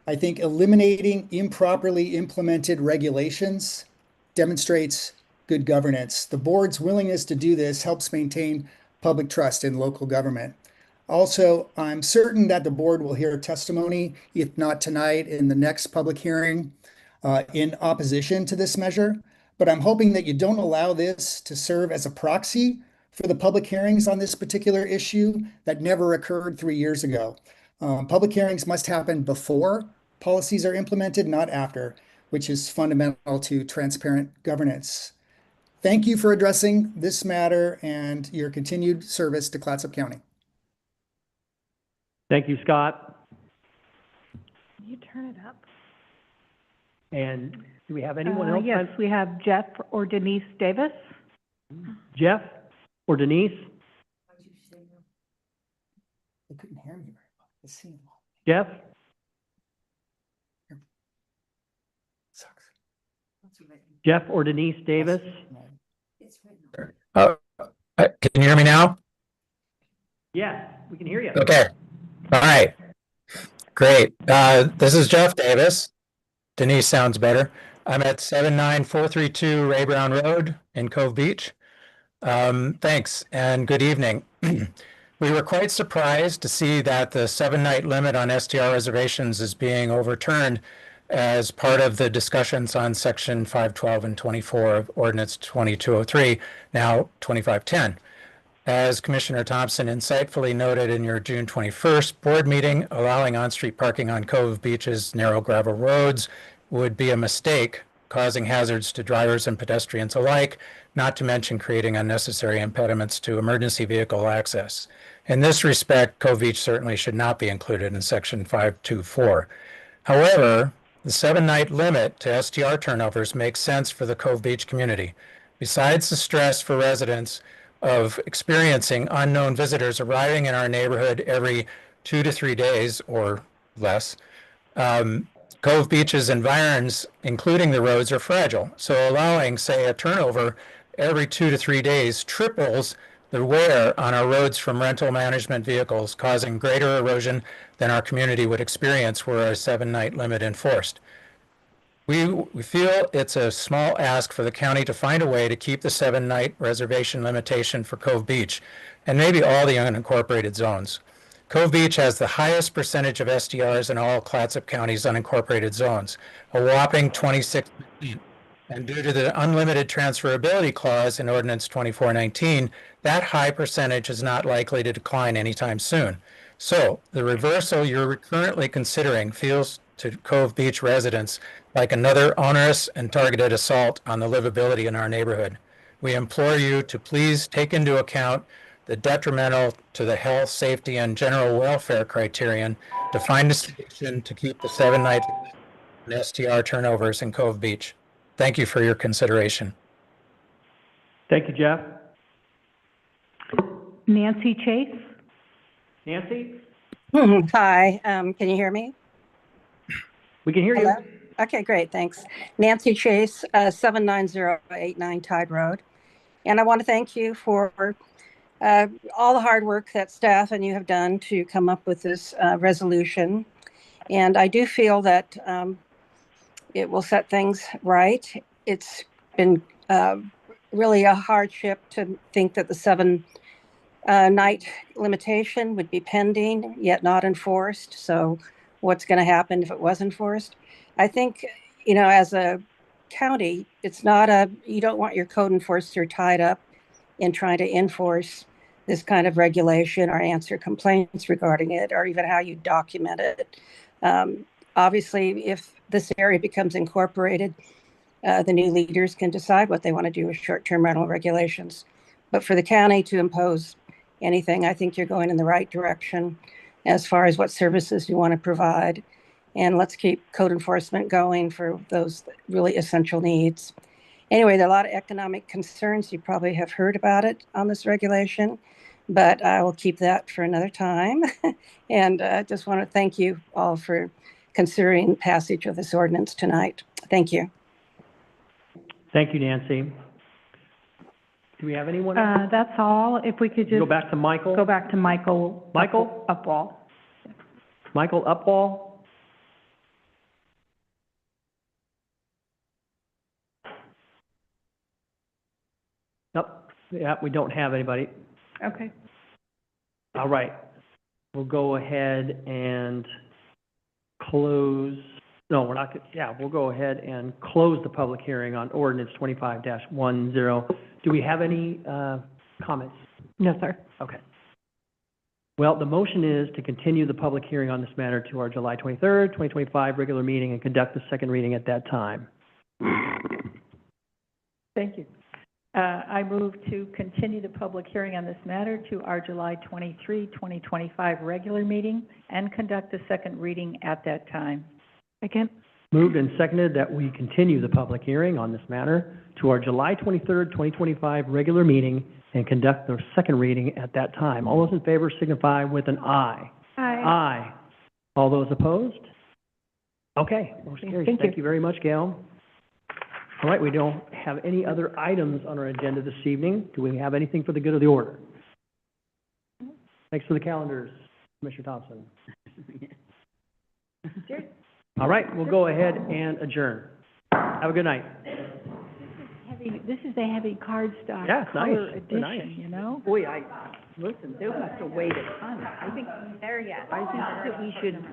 I think eliminating improperly implemented regulations demonstrates good governance. The board's willingness to do this helps maintain public trust in local government. Also, I'm certain that the board will hear testimony, if not tonight, in the next public hearing in opposition to this measure. But I'm hoping that you don't allow this to serve as a proxy for the public hearings on this particular issue that never occurred 3 years ago. Public hearings must happen before policies are implemented, not after, which is fundamental to transparent governance. Thank you for addressing this matter and your continued service to Clatsop County.
Thank you, Scott.
Can you turn it up?
And do we have anyone else?
Yes, we have Jeff or Denise Davis.
Jeff or Denise?
They couldn't hear me very well. Let's see.
Jeff?
Sucks.
Jeff or Denise Davis?
Can you hear me now?
Yes, we can hear you.
Okay. All right. Great. This is Jeff Davis. Denise sounds better. I'm at 79432 Ray Brown Road in Cove Beach. Thanks and good evening. We were quite surprised to see that the 7-night limit on STR reservations is being overturned as part of the discussions on section 512 and 24 of ordinance 2203, now 2510. As Commissioner Thompson insightfully noted in your June 21st board meeting, allowing on-street parking on Cove Beach's narrow gravel roads would be a mistake, causing hazards to drivers and pedestrians alike, not to mention creating unnecessary impediments to emergency vehicle access. In this respect, Cove Beach certainly should not be included in Section 524. However, the 7-night limit to STR turnovers makes sense for the Cove Beach community. Besides the stress for residents of experiencing unknown visitors arriving in our neighborhood every 2 to 3 days or less, Cove Beach's environs, including the roads, are fragile. So allowing, say, a turnover every 2 to 3 days triples the wear on our roads from rental management vehicles, causing greater erosion than our community would experience were a 7-night limit enforced. We feel it's a small ask for the county to find a way to keep the 7-night reservation limitation for Cove Beach and maybe all the unincorporated zones. Cove Beach has the highest percentage of SDRs in all Clatsop County's unincorporated zones, a whopping 26%. And due to the unlimited transferability clause in Ordinance 2419, that high percentage is not likely to decline anytime soon. So the reversal you're currently considering feels to Cove Beach residents like another onerous and targeted assault on the livability in our neighborhood. We implore you to please take into account the detrimental to the health, safety, and general welfare criterion to find a solution to keep the 7-night STR turnovers in Cove Beach. Thank you for your consideration.
Thank you, Jeff.
Nancy Chase?
Nancy?
Hi, can you hear me?
We can hear you.
Hello? Okay, great, thanks. Nancy Chase, 79089 Tide Road. And I want to thank you for all the hard work that staff and you have done to come up with this resolution. And I do feel that it will set things right. It's been really a hardship to think that the 7-night limitation would be pending, yet not enforced. So what's going to happen if it was enforced? I think, you know, as a county, it's not you don't want your code enforcer tied up in trying to enforce this kind of regulation or answer complaints regarding it, or even how you document it. Obviously, if this area becomes incorporated, the new leaders can decide what they want to do with short-term rental regulations. But for the county to impose anything, I think you're going in the right direction as far as what services you want to provide. And let's keep code enforcement going for those really essential needs. Anyway, there are a lot of economic concerns. You probably have heard about it on this regulation, but I will keep that for another time. And I just want to thank you all for considering passage of this ordinance tonight. Thank you.
Thank you, Nancy. Do we have anyone else?
That's all. If we could just
Go back to Michael.
go back to Michael.
Michael?
Upwall.
Michael Upwall? Nope. Yeah, we don't have anybody.
Okay.
All right. We'll go ahead and close. No, we're not. Yeah, we'll go ahead and close the public hearing on ordinance 25-10. Do we have any comments?
No, sir.
Okay. Well, the motion is to continue the public hearing on this matter to our July 23rd, 2025 regular meeting and conduct the second reading at that time.
Thank you. I move to continue the public hearing on this matter to our July 23, 2025 regular meeting and conduct the second reading at that time. Second.
Moved and seconded that we continue the public hearing on this matter to our July 23rd, 2025 regular meeting and conduct the second reading at that time. All those in favor signify with an aye.
Aye.
Aye. All those opposed? Okay, motion carries. Thank you very much, Gail. All right, we don't have any other items on our agenda this evening. Do we have anything for the good of the order? Thanks for the calendars, Commissioner Thompson. All right, we'll go ahead and adjourn. Have a good night.
This is a heavy cardstock
Yeah, it's nice.
color
They're
edition,
nice.
you know?
Boy, listen, they'll have to wait a ton. I think
There yet.
that we should